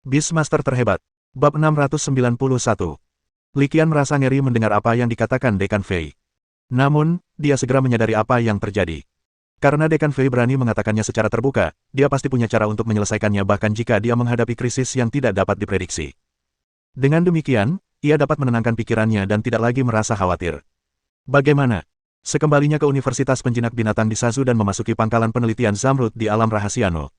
Beastmaster terhebat. Bab 691. Li Qian merasa ngeri mendengar apa yang dikatakan Dekan Fei. Namun, dia segera menyadari apa yang terjadi. Karena Dekan Fei berani mengatakannya secara terbuka, dia pasti punya cara untuk menyelesaikannya bahkan jika dia menghadapi krisis yang tidak dapat diprediksi. Dengan demikian, ia dapat menenangkan pikirannya dan tidak lagi merasa khawatir. Bagaimana? Sekembalinya ke Universitas Penjinak Binatang di Sazu dan memasuki pangkalan penelitian Zamrud di alam rahasia No.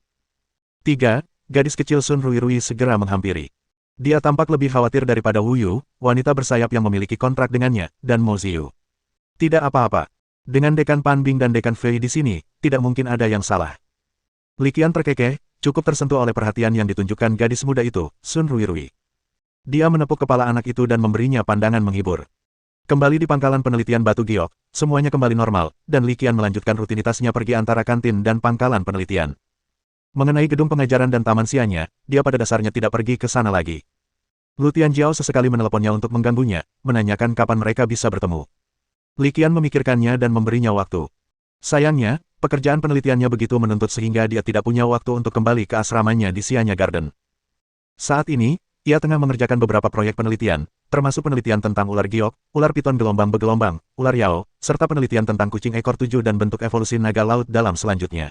3. Gadis kecil Sun Ruirui segera menghampiri. Dia tampak lebih khawatir daripada Wu Yu, wanita bersayap yang memiliki kontrak dengannya, dan Mo Ziyu. Tidak apa-apa. Dengan Dekan Pan Bing dan Dekan Fei di sini, tidak mungkin ada yang salah. Li Qian terkekeh, cukup tersentuh oleh perhatian yang ditunjukkan gadis muda itu, Sun Ruirui. Dia menepuk kepala anak itu dan memberinya pandangan menghibur. Kembali di pangkalan penelitian Batu Giok, semuanya kembali normal, dan Li Qian melanjutkan rutinitasnya pergi antara kantin dan pangkalan penelitian. Mengenai gedung pengajaran dan taman sianya, dia pada dasarnya tidak pergi ke sana lagi. Lu Tianjiao sesekali meneleponnya untuk mengganggunya, menanyakan kapan mereka bisa bertemu. Li Qian memikirkannya dan memberinya waktu. Sayangnya, pekerjaan penelitiannya begitu menuntut sehingga dia tidak punya waktu untuk kembali ke asramanya di Sianya Garden. Saat ini, ia tengah mengerjakan beberapa proyek penelitian, termasuk penelitian tentang ular giok, ular piton gelombang bergelombang, ular yao, serta penelitian tentang kucing ekor 7 dan bentuk evolusi naga laut dalam selanjutnya.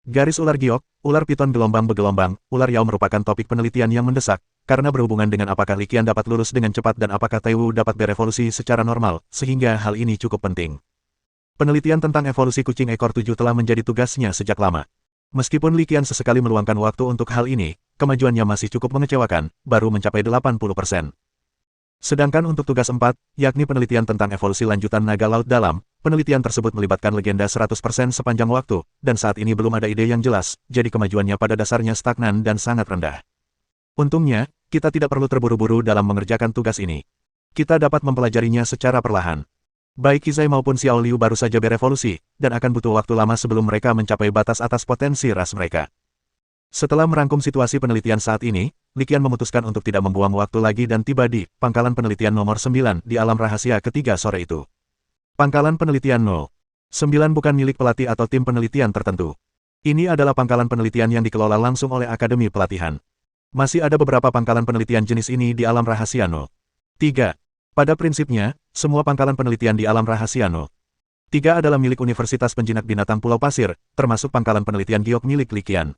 Garis ular giok, ular piton gelombang bergelombang, ular yao merupakan topik penelitian yang mendesak, karena berhubungan dengan apakah Li Qian dapat lurus dengan cepat dan apakah Tai Wu dapat berevolusi secara normal, sehingga hal ini cukup penting. Penelitian tentang evolusi kucing ekor 7 telah menjadi tugasnya sejak lama. Meskipun Li Qian sesekali meluangkan waktu untuk hal ini, kemajuannya masih cukup mengecewakan, baru mencapai 80%. Sedangkan untuk tugas 4, yakni penelitian tentang evolusi lanjutan naga laut dalam, penelitian tersebut melibatkan legenda 100% sepanjang waktu, dan saat ini belum ada ide yang jelas, jadi kemajuannya pada dasarnya stagnan dan sangat rendah. Untungnya, kita tidak perlu terburu-buru dalam mengerjakan tugas ini. Kita dapat mempelajarinya secara perlahan. Baik Qizai maupun Xiao Liu baru saja berevolusi, dan akan butuh waktu lama sebelum mereka mencapai batas atas potensi ras mereka. Setelah merangkum situasi penelitian saat ini, Li Qian memutuskan untuk tidak membuang waktu lagi dan tiba di pangkalan penelitian nomor 9 di alam rahasia ketiga sore itu. Pangkalan penelitian 9 bukan milik pelatih atau tim penelitian tertentu. Ini adalah pangkalan penelitian yang dikelola langsung oleh Akademi Pelatihan. Masih ada beberapa pangkalan penelitian jenis ini di alam rahasia 3. Pada prinsipnya, semua pangkalan penelitian di alam rahasia 3 adalah milik Universitas Penjinak Binatang Pulau Pasir, termasuk pangkalan penelitian giok milik Li Qian.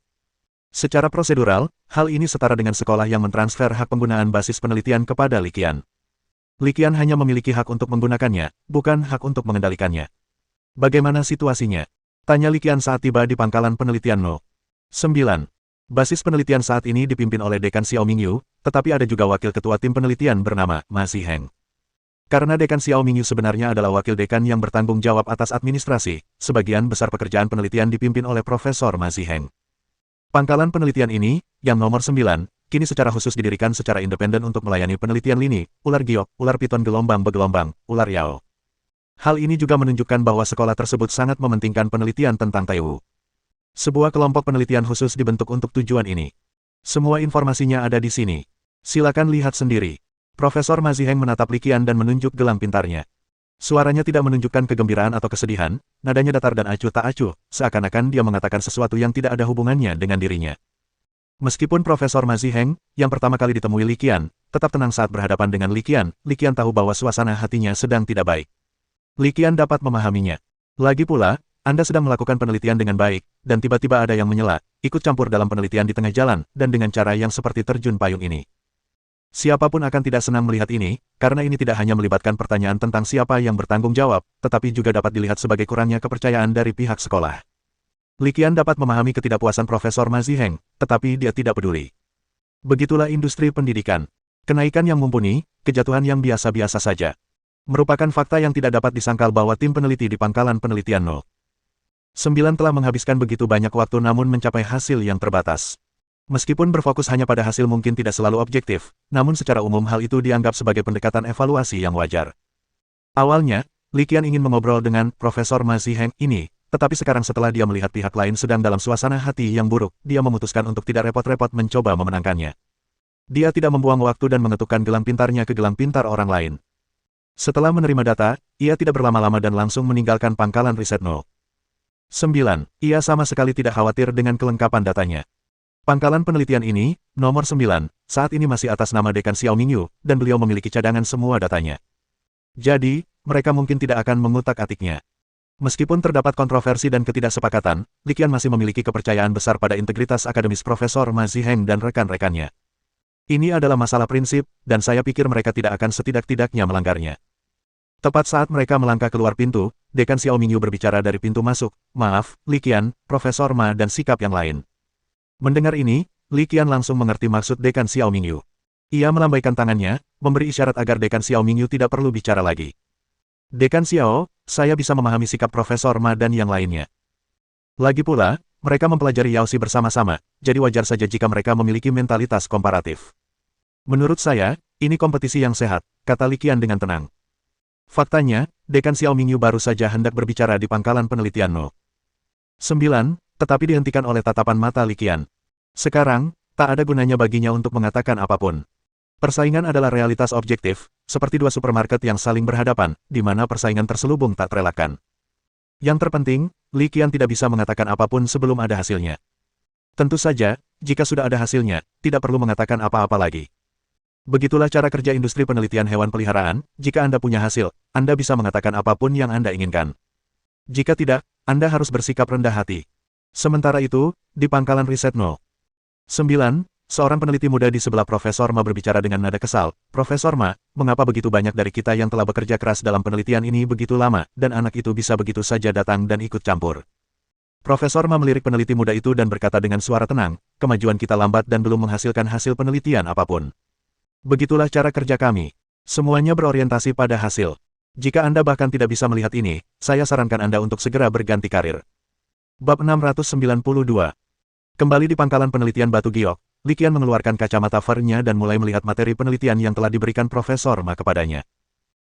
Secara prosedural, hal ini setara dengan sekolah yang mentransfer hak penggunaan basis penelitian kepada Li Qian. Li Qian hanya memiliki hak untuk menggunakannya, bukan hak untuk mengendalikannya. Bagaimana situasinya? Tanya Li Qian saat tiba di pangkalan penelitian 9. Basis penelitian saat ini dipimpin oleh Dekan Xiao Mingyu, tetapi ada juga wakil ketua tim penelitian bernama Ma Ziheng. Karena Dekan Xiao Mingyu sebenarnya adalah wakil dekan yang bertanggung jawab atas administrasi, sebagian besar pekerjaan penelitian dipimpin oleh Profesor Ma Ziheng. Pangkalan penelitian ini, yang nomor 9, kini secara khusus didirikan secara independen untuk melayani penelitian lini, ular giok, ular piton gelombang bergelombang, ular yao. Hal ini juga menunjukkan bahwa sekolah tersebut sangat mementingkan penelitian tentang Tai Wu. Sebuah kelompok penelitian khusus dibentuk untuk tujuan ini. Semua informasinya ada di sini. Silakan lihat sendiri. Profesor Ma Ziheng menatap Li Qian dan menunjuk gelang pintarnya. Suaranya tidak menunjukkan kegembiraan atau kesedihan, nadanya datar dan acuh tak acuh, seakan-akan dia mengatakan sesuatu yang tidak ada hubungannya dengan dirinya. Meskipun Profesor Ma Ziheng, yang pertama kali ditemui Li Qian, tetap tenang saat berhadapan dengan Li Qian tahu bahwa suasana hatinya sedang tidak baik. Li Qian dapat memahaminya. Lagi pula, Anda sedang melakukan penelitian dengan baik, dan tiba-tiba ada yang menyela, ikut campur dalam penelitian di tengah jalan, dan dengan cara yang seperti terjun payung ini. Siapapun akan tidak senang melihat ini, karena ini tidak hanya melibatkan pertanyaan tentang siapa yang bertanggung jawab, tetapi juga dapat dilihat sebagai kurangnya kepercayaan dari pihak sekolah. Li Qian dapat memahami ketidakpuasan Profesor Ma Ziheng, tetapi dia tidak peduli. Begitulah industri pendidikan. Kenaikan yang mumpuni, kejatuhan yang biasa-biasa saja. Merupakan fakta yang tidak dapat disangkal bahwa tim peneliti di pangkalan penelitian 9 telah menghabiskan begitu banyak waktu namun mencapai hasil yang terbatas. Meskipun berfokus hanya pada hasil mungkin tidak selalu objektif, namun secara umum hal itu dianggap sebagai pendekatan evaluasi yang wajar. Awalnya, Li Qian ingin mengobrol dengan Profesor Ma Ziheng ini, tetapi sekarang setelah dia melihat pihak lain sedang dalam suasana hati yang buruk, dia memutuskan untuk tidak repot-repot mencoba memenangkannya. Dia tidak membuang waktu dan mengetukkan gelang pintarnya ke gelang pintar orang lain. Setelah menerima data, ia tidak berlama-lama dan langsung meninggalkan pangkalan riset 9. Ia sama sekali tidak khawatir dengan kelengkapan datanya. Pangkalan penelitian ini, nomor 9, saat ini masih atas nama Dekan Xiao Mingyu, dan beliau memiliki cadangan semua datanya. Jadi, mereka mungkin tidak akan mengutak-atiknya. Meskipun terdapat kontroversi dan ketidaksepakatan, Li Qian masih memiliki kepercayaan besar pada integritas akademis Profesor Ma Ziheng dan rekan-rekannya. Ini adalah masalah prinsip, dan saya pikir mereka tidak akan setidak-tidaknya melanggarnya. Tepat saat mereka melangkah keluar pintu, Dekan Xiao Mingyu berbicara dari pintu masuk, "Maaf, Li Qian, Profesor Ma dan sikap yang lain." Mendengar ini, Li Qian langsung mengerti maksud Dekan Xiao Mingyu. Ia melambaikan tangannya, memberi isyarat agar Dekan Xiao Mingyu tidak perlu bicara lagi. "Dekan Xiao, saya bisa memahami sikap Profesor Ma dan yang lainnya. Lagi pula, mereka mempelajari Yaoxi bersama-sama, jadi wajar saja jika mereka memiliki mentalitas komparatif. Menurut saya, ini kompetisi yang sehat," kata Li Qian dengan tenang. Faktanya, Dekan Xiao Mingyu baru saja hendak berbicara di pangkalan penelitian No. 9, tetapi dihentikan oleh tatapan mata Li Qian. Sekarang, tak ada gunanya baginya untuk mengatakan apapun. Persaingan adalah realitas objektif, seperti dua supermarket yang saling berhadapan, di mana persaingan terselubung tak terelakkan. Yang terpenting, Li Qian tidak bisa mengatakan apapun sebelum ada hasilnya. Tentu saja, jika sudah ada hasilnya, tidak perlu mengatakan apa-apa lagi. Begitulah cara kerja industri penelitian hewan peliharaan, jika Anda punya hasil, Anda bisa mengatakan apapun yang Anda inginkan. Jika tidak, Anda harus bersikap rendah hati. Sementara itu, di pangkalan riset No. 9, seorang peneliti muda di sebelah Profesor Ma berbicara dengan nada kesal, "Profesor Ma, mengapa begitu banyak dari kita yang telah bekerja keras dalam penelitian ini begitu lama, dan anak itu bisa begitu saja datang dan ikut campur?" Profesor Ma melirik peneliti muda itu dan berkata dengan suara tenang, "Kemajuan kita lambat dan belum menghasilkan hasil penelitian apapun. Begitulah cara kerja kami. Semuanya berorientasi pada hasil. Jika Anda bahkan tidak bisa melihat ini, saya sarankan Anda untuk segera berganti karir." Bab 692. Kembali di pangkalan penelitian batu giok, Li Qian mengeluarkan kacamata VR-nya dan mulai melihat materi penelitian yang telah diberikan Profesor Ma kepadanya.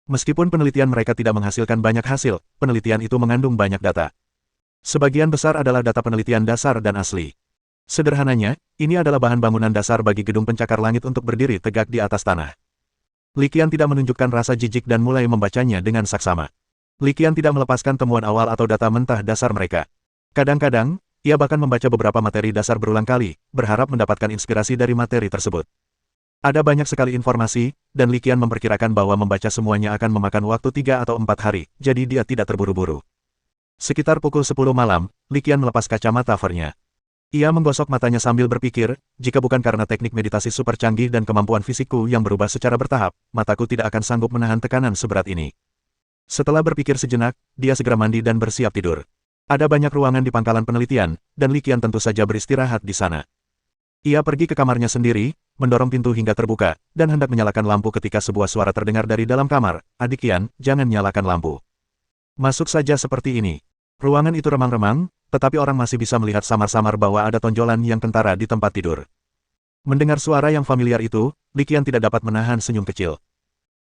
Meskipun penelitian mereka tidak menghasilkan banyak hasil, penelitian itu mengandung banyak data. Sebagian besar adalah data penelitian dasar dan asli. Sederhananya, ini adalah bahan bangunan dasar bagi gedung pencakar langit untuk berdiri tegak di atas tanah. Li Qian tidak menunjukkan rasa jijik dan mulai membacanya dengan saksama. Li Qian tidak melepaskan temuan awal atau data mentah dasar mereka. Kadang-kadang, ia bahkan membaca beberapa materi dasar berulang kali, berharap mendapatkan inspirasi dari materi tersebut. Ada banyak sekali informasi, dan Li Qian memperkirakan bahwa membaca semuanya akan memakan waktu 3 atau 4 hari, jadi dia tidak terburu-buru. Sekitar pukul 10 malam, Li Qian melepas kacamata VR-nya. Ia menggosok matanya sambil berpikir, jika bukan karena teknik meditasi super canggih dan kemampuan fisikku yang berubah secara bertahap, mataku tidak akan sanggup menahan tekanan seberat ini. Setelah berpikir sejenak, dia segera mandi dan bersiap tidur. Ada banyak ruangan di pangkalan penelitian, dan Li Qian tentu saja beristirahat di sana. Ia pergi ke kamarnya sendiri, mendorong pintu hingga terbuka, dan hendak menyalakan lampu ketika sebuah suara terdengar dari dalam kamar, "Adik Qian, jangan nyalakan lampu." Masuk saja seperti ini. Ruangan itu remang-remang, tetapi orang masih bisa melihat samar-samar bahwa ada tonjolan yang kentara di tempat tidur. Mendengar suara yang familiar itu, Li Qian tidak dapat menahan senyum kecil.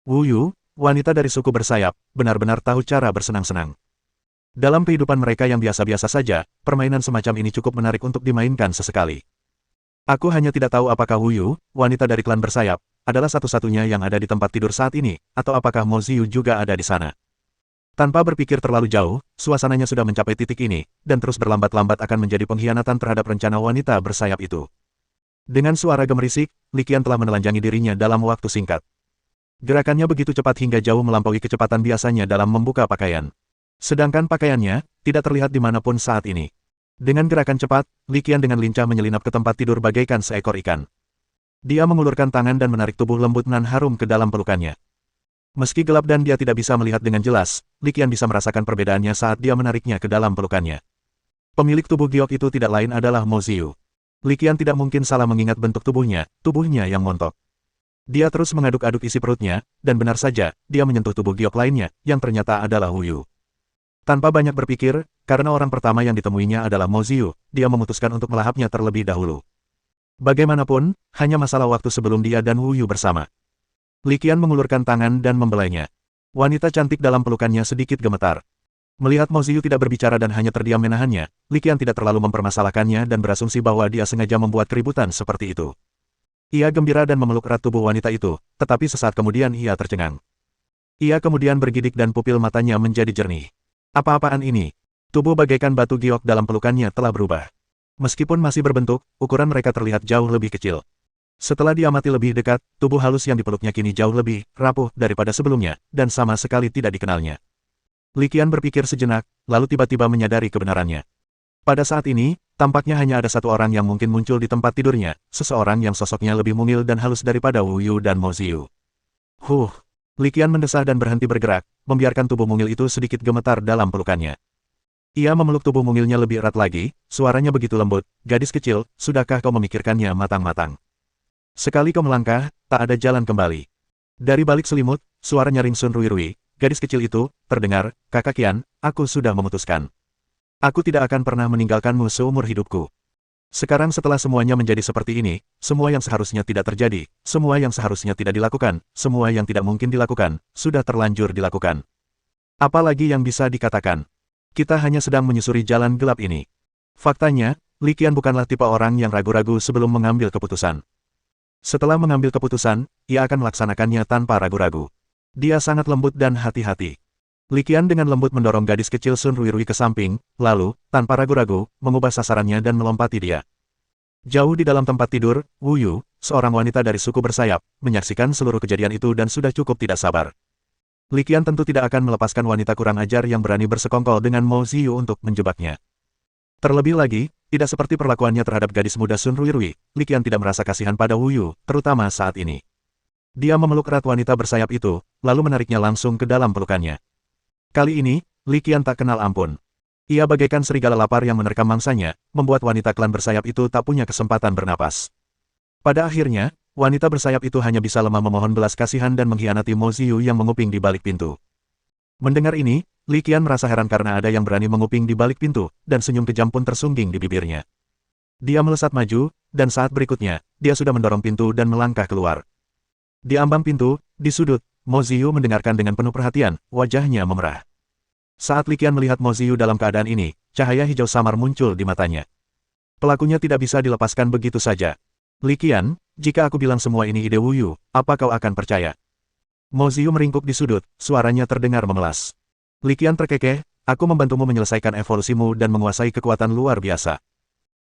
Wu Yu, wanita dari suku bersayap, benar-benar tahu cara bersenang-senang. Dalam kehidupan mereka yang biasa-biasa saja, permainan semacam ini cukup menarik untuk dimainkan sesekali. Aku hanya tidak tahu apakah Wu Yu, wanita dari klan bersayap, adalah satu-satunya yang ada di tempat tidur saat ini, atau apakah Mo Ziyu juga ada di sana. Tanpa berpikir terlalu jauh, suasananya sudah mencapai titik ini, dan terus berlambat-lambat akan menjadi pengkhianatan terhadap rencana wanita bersayap itu. Dengan suara gemerisik, Li Qian telah menelanjangi dirinya dalam waktu singkat. Gerakannya begitu cepat hingga jauh melampaui kecepatan biasanya dalam membuka pakaian. Sedangkan pakaiannya, tidak terlihat dimanapun saat ini. Dengan gerakan cepat, Li Qian dengan lincah menyelinap ke tempat tidur bagaikan seekor ikan. Dia mengulurkan tangan dan menarik tubuh lembut nan harum ke dalam pelukannya. Meski gelap dan dia tidak bisa melihat dengan jelas, Li Qian bisa merasakan perbedaannya saat dia menariknya ke dalam pelukannya. Pemilik tubuh giok itu tidak lain adalah Mo Ziyu. Li Qian tidak mungkin salah mengingat bentuk tubuhnya yang montok. Dia terus mengaduk-aduk isi perutnya, dan benar saja, dia menyentuh tubuh giok lainnya, yang ternyata adalah Wu Yu. Tanpa banyak berpikir, karena orang pertama yang ditemuinya adalah Mo Ziyu, dia memutuskan untuk melahapnya terlebih dahulu. Bagaimanapun, hanya masalah waktu sebelum dia dan Wu Yu bersama. Li Qian mengulurkan tangan dan membelainya. Wanita cantik dalam pelukannya sedikit gemetar. Melihat Mo Ziyu tidak berbicara dan hanya terdiam menahannya, Li Qian tidak terlalu mempermasalahkannya dan berasumsi bahwa dia sengaja membuat keributan seperti itu. Ia gembira dan memeluk erat tubuh wanita itu, tetapi sesaat kemudian ia tercengang. Ia kemudian bergidik dan pupil matanya menjadi jernih. Apa-apaan ini? Tubuh bagaikan batu giok dalam pelukannya telah berubah. Meskipun masih berbentuk, ukuran mereka terlihat jauh lebih kecil. Setelah diamati lebih dekat, tubuh halus yang dipeluknya kini jauh lebih rapuh daripada sebelumnya, dan sama sekali tidak dikenalnya. Li Qian berpikir sejenak, lalu tiba-tiba menyadari kebenarannya. Pada saat ini, tampaknya hanya ada satu orang yang mungkin muncul di tempat tidurnya, seseorang yang sosoknya lebih mungil dan halus daripada Wu Yu dan Mo Ziyu. Li Qian mendesah dan berhenti bergerak, membiarkan tubuh mungil itu sedikit gemetar dalam pelukannya. Ia memeluk tubuh mungilnya lebih erat lagi, suaranya begitu lembut, "Gadis kecil, sudahkah kau memikirkannya matang-matang? Sekali kau melangkah, tak ada jalan kembali." Dari balik selimut, suara nyaring Sun Ruirui, "Gadis kecil itu, terdengar, Kakak Qian, aku sudah memutuskan. Aku tidak akan pernah meninggalkanmu seumur hidupku." Sekarang setelah semuanya menjadi seperti ini, semua yang seharusnya tidak terjadi, semua yang seharusnya tidak dilakukan, semua yang tidak mungkin dilakukan, sudah terlanjur dilakukan. Apalagi yang bisa dikatakan? Kita hanya sedang menyusuri jalan gelap ini. Faktanya, Li Qian bukanlah tipe orang yang ragu-ragu sebelum mengambil keputusan. Setelah mengambil keputusan, ia akan melaksanakannya tanpa ragu-ragu. Dia sangat lembut dan hati-hati. Li Qian dengan lembut mendorong gadis kecil Sun Ruirui ke samping, lalu, tanpa ragu-ragu, mengubah sasarannya dan melompati dia. Jauh di dalam tempat tidur, Wu Yu, seorang wanita dari suku bersayap, menyaksikan seluruh kejadian itu dan sudah cukup tidak sabar. Li Qian tentu tidak akan melepaskan wanita kurang ajar yang berani bersekongkol dengan Mo Ziyu untuk menjebaknya. Terlebih lagi, tidak seperti perlakuannya terhadap gadis muda Sun Ruirui, Li Qian tidak merasa kasihan pada Wu Yu, terutama saat ini. Dia memeluk erat wanita bersayap itu, lalu menariknya langsung ke dalam pelukannya. Kali ini, Li Qian tak kenal ampun. Ia bagaikan serigala lapar yang menerkam mangsanya, membuat wanita klan bersayap itu tak punya kesempatan bernapas. Pada akhirnya, wanita bersayap itu hanya bisa lemah memohon belas kasihan dan mengkhianati Mo Ziyu yang menguping di balik pintu. Mendengar ini, Li Qian merasa heran karena ada yang berani menguping di balik pintu, dan senyum kejam pun tersungging di bibirnya. Dia melesat maju, dan saat berikutnya, dia sudah mendorong pintu dan melangkah keluar. Di ambang pintu, di sudut, Mo Ziyu mendengarkan dengan penuh perhatian, wajahnya memerah. Saat Li Qian melihat Mo Ziyu dalam keadaan ini, cahaya hijau samar muncul di matanya. Pelakunya tidak bisa dilepaskan begitu saja. Li Qian, jika aku bilang semua ini ide Wu Yu, apa kau akan percaya? Mo Ziyu meringkuk di sudut, suaranya terdengar memelas. Li Qian terkekeh, aku membantumu menyelesaikan evolusimu dan menguasai kekuatan luar biasa.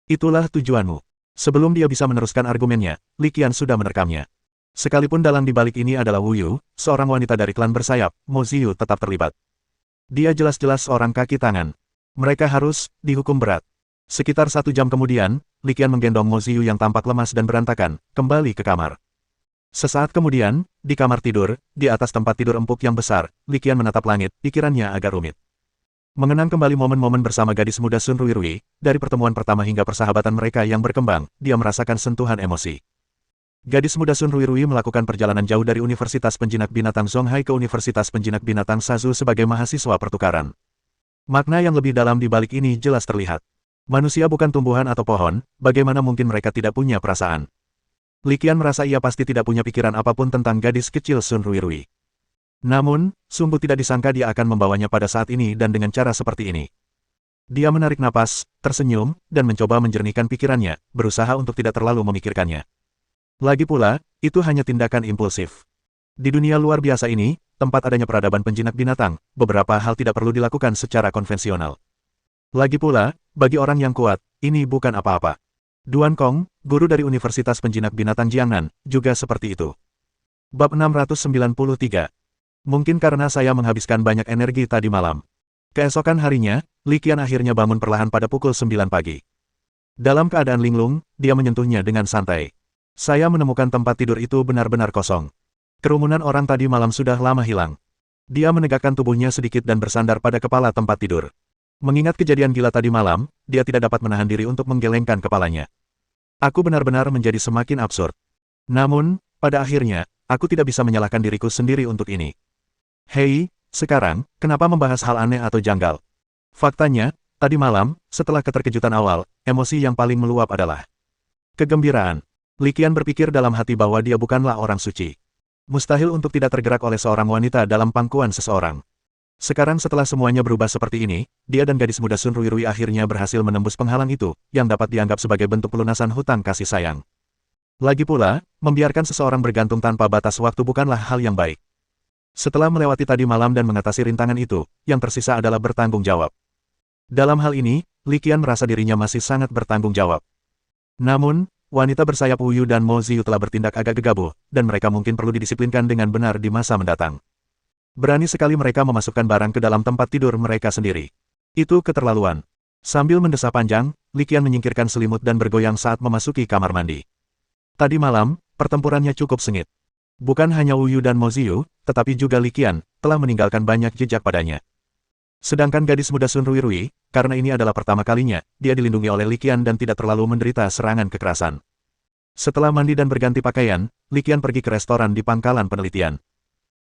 Itulah tujuanmu. Sebelum dia bisa meneruskan argumennya, Li Qian sudah menerkamnya. Sekalipun dalang di balik ini adalah Wu Yu, seorang wanita dari klan bersayap, Mo Ziyu tetap terlibat. Dia jelas-jelas seorang kaki tangan. Mereka harus dihukum berat. Sekitar 1 jam kemudian, Li Qian menggendong Mo Ziyu yang tampak lemas dan berantakan, kembali ke kamar. Sesaat kemudian, di kamar tidur, di atas tempat tidur empuk yang besar, Li Qian menatap langit, pikirannya agak rumit. Mengenang kembali momen-momen bersama gadis muda Sun Ruirui, dari pertemuan pertama hingga persahabatan mereka yang berkembang, dia merasakan sentuhan emosi. Gadis muda Sun Ruirui melakukan perjalanan jauh dari Universitas Penjinak Binatang Zonghai ke Universitas Penjinak Binatang Sazu sebagai mahasiswa pertukaran. Makna yang lebih dalam di balik ini jelas terlihat. Manusia bukan tumbuhan atau pohon, bagaimana mungkin mereka tidak punya perasaan? Li Qian merasa ia pasti tidak punya pikiran apapun tentang gadis kecil Sun Ruirui. Namun, sungguh tidak disangka dia akan membawanya pada saat ini dan dengan cara seperti ini. Dia menarik napas, tersenyum, dan mencoba menjernihkan pikirannya, berusaha untuk tidak terlalu memikirkannya. Lagi pula, itu hanya tindakan impulsif. Di dunia luar biasa ini, tempat adanya peradaban penjinak binatang, beberapa hal tidak perlu dilakukan secara konvensional. Lagi pula, bagi orang yang kuat, ini bukan apa-apa. Duan Kong, guru dari Universitas Penjinak Binatang Jiangnan, juga seperti itu. Bab 693. Mungkin karena saya menghabiskan banyak energi tadi malam. Keesokan harinya, Li Qian akhirnya bangun perlahan pada pukul 9 pagi. Dalam keadaan linglung, dia menyentuhnya dengan santai. Saya menemukan tempat tidur itu benar-benar kosong. Kerumunan orang tadi malam sudah lama hilang. Dia menegakkan tubuhnya sedikit dan bersandar pada kepala tempat tidur. Mengingat kejadian gila tadi malam, dia tidak dapat menahan diri untuk menggelengkan kepalanya. Aku benar-benar menjadi semakin absurd. Namun, pada akhirnya, aku tidak bisa menyalahkan diriku sendiri untuk ini. Hei, sekarang, kenapa membahas hal aneh atau janggal? Faktanya, tadi malam, setelah keterkejutan awal, emosi yang paling meluap adalah kegembiraan. Li Qian berpikir dalam hati bahwa dia bukanlah orang suci. Mustahil untuk tidak tergerak oleh seorang wanita dalam pangkuan seseorang. Sekarang setelah semuanya berubah seperti ini, dia dan gadis muda Sun Ruirui akhirnya berhasil menembus penghalang itu, yang dapat dianggap sebagai bentuk pelunasan hutang kasih sayang. Lagi pula, membiarkan seseorang bergantung tanpa batas waktu bukanlah hal yang baik. Setelah melewati tadi malam dan mengatasi rintangan itu, yang tersisa adalah bertanggung jawab. Dalam hal ini, Li Qian merasa dirinya masih sangat bertanggung jawab. Namun, wanita bersayap Wu Yu dan Mo Ziyu telah bertindak agak gegabah, dan mereka mungkin perlu didisiplinkan dengan benar di masa mendatang. Berani sekali mereka memasukkan barang ke dalam tempat tidur mereka sendiri. Itu keterlaluan. Sambil mendesah panjang, Li Qian menyingkirkan selimut dan bergoyang saat memasuki kamar mandi. Tadi malam, pertempurannya cukup sengit. Bukan hanya Wu Yu dan Mo Ziyu, tetapi juga Li Qian, telah meninggalkan banyak jejak padanya. Sedangkan gadis muda Sun Ruirui, karena ini adalah pertama kalinya, dia dilindungi oleh Li Qian dan tidak terlalu menderita serangan kekerasan. Setelah mandi dan berganti pakaian, Li Qian pergi ke restoran di pangkalan penelitian.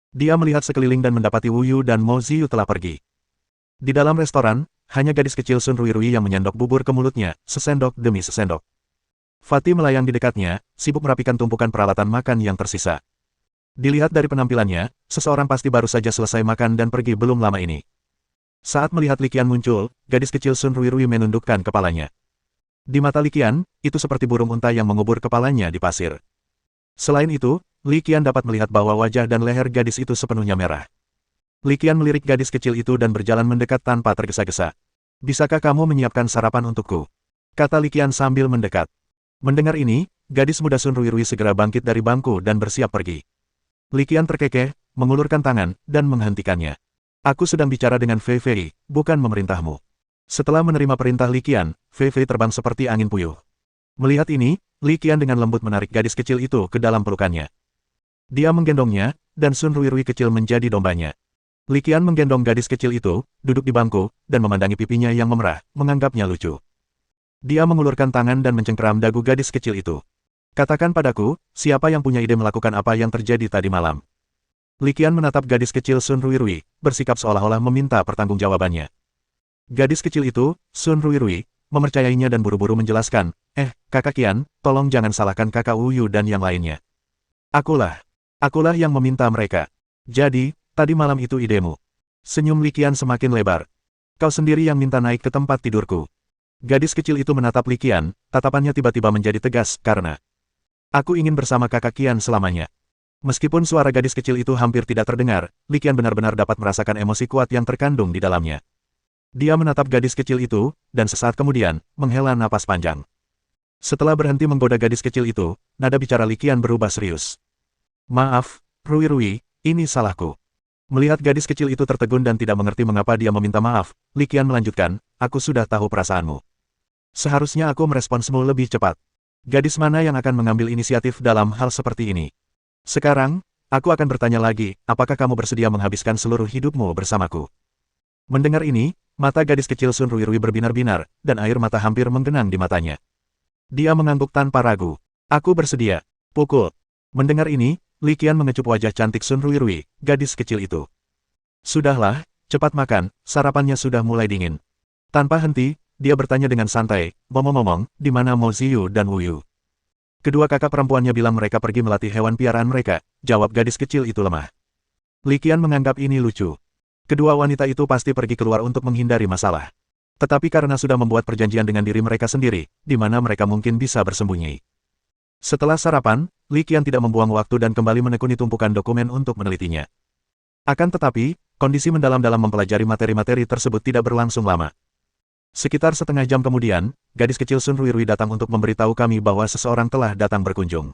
Dia melihat sekeliling dan mendapati Wu Yu dan Mo Ziyu telah pergi. Di dalam restoran, hanya gadis kecil Sun Ruirui yang menyendok bubur ke mulutnya, sesendok demi sesendok. Fatih melayang di dekatnya, sibuk merapikan tumpukan peralatan makan yang tersisa. Dilihat dari penampilannya, seseorang pasti baru saja selesai makan dan pergi belum lama ini. Saat melihat Li Qian muncul, gadis kecil Sun Ruirui menundukkan kepalanya. Di mata Li Qian, itu seperti burung unta yang mengubur kepalanya di pasir. Selain itu, Li Qian dapat melihat bahwa wajah dan leher gadis itu sepenuhnya merah. Li Qian melirik gadis kecil itu dan berjalan mendekat tanpa tergesa-gesa. "Bisakah kamu menyiapkan sarapan untukku?" kata Li Qian sambil mendekat. Mendengar ini, gadis muda Sun Ruirui segera bangkit dari bangku dan bersiap pergi. Li Qian terkekeh, mengulurkan tangan, dan menghentikannya. "Aku sedang bicara dengan Fei Fei, bukan memerintahmu." Setelah menerima perintah Li Qian, Fei Fei terbang seperti angin puyuh. Melihat ini, Li Qian dengan lembut menarik gadis kecil itu ke dalam pelukannya. Dia menggendongnya, dan Sun Ruirui kecil menjadi dombanya. Li Qian menggendong gadis kecil itu, duduk di bangku, dan memandangi pipinya yang memerah, menganggapnya lucu. Dia mengulurkan tangan dan mencengkeram dagu gadis kecil itu. "Katakan padaku, siapa yang punya ide melakukan apa yang terjadi tadi malam?" Li Qian menatap gadis kecil Sun Ruirui, bersikap seolah-olah meminta pertanggungjawabannya. Gadis kecil itu, Sun Ruirui, mempercayainya dan buru-buru menjelaskan, Kakak Qian, tolong jangan salahkan kakak Wu Yu dan yang lainnya. Akulah yang meminta mereka. Jadi, tadi malam itu idemu." Senyum Li Qian semakin lebar. "Kau sendiri yang minta naik ke tempat tidurku." Gadis kecil itu menatap Li Qian, tatapannya tiba-tiba menjadi tegas, "Karena aku ingin bersama kakak Qian selamanya." Meskipun suara gadis kecil itu hampir tidak terdengar, Li Qian benar-benar dapat merasakan emosi kuat yang terkandung di dalamnya. Dia menatap gadis kecil itu, dan sesaat kemudian, menghela napas panjang. Setelah berhenti menggoda gadis kecil itu, nada bicara Li Qian berubah serius. "Maaf, Ruirui, ini salahku." Melihat gadis kecil itu tertegun dan tidak mengerti mengapa dia meminta maaf, Li Qian melanjutkan, "Aku sudah tahu perasaanmu. Seharusnya aku meresponsmu lebih cepat. Gadis mana yang akan mengambil inisiatif dalam hal seperti ini? Sekarang, aku akan bertanya lagi, apakah kamu bersedia menghabiskan seluruh hidupmu bersamaku?" Mendengar ini, mata gadis kecil Sun Ruirui berbinar-binar, dan air mata hampir menggenang di matanya. Dia mengangguk tanpa ragu. "Aku bersedia. Pukul." Mendengar ini, Li Qian mengecup wajah cantik Sun Ruirui, gadis kecil itu. "Sudahlah, cepat makan, sarapannya sudah mulai dingin." Tanpa henti, dia bertanya dengan santai, "Ngomong-ngomong, di mana Mo Ziyu dan Wu Yu?" Kedua kakak perempuannya bilang mereka pergi melatih hewan piaraan mereka, jawab gadis kecil itu lemah. Li Qian menganggap ini lucu. Kedua wanita itu pasti pergi keluar untuk menghindari masalah. Tetapi karena sudah membuat perjanjian dengan diri mereka sendiri, di mana mereka mungkin bisa bersembunyi. Setelah sarapan, Li Qian tidak membuang waktu dan kembali menekuni tumpukan dokumen untuk menelitinya. Akan tetapi, kondisi mendalam dalam mempelajari materi-materi tersebut tidak berlangsung lama. Sekitar setengah jam kemudian, gadis kecil Sun Ruirui datang untuk memberitahu kami bahwa seseorang telah datang berkunjung.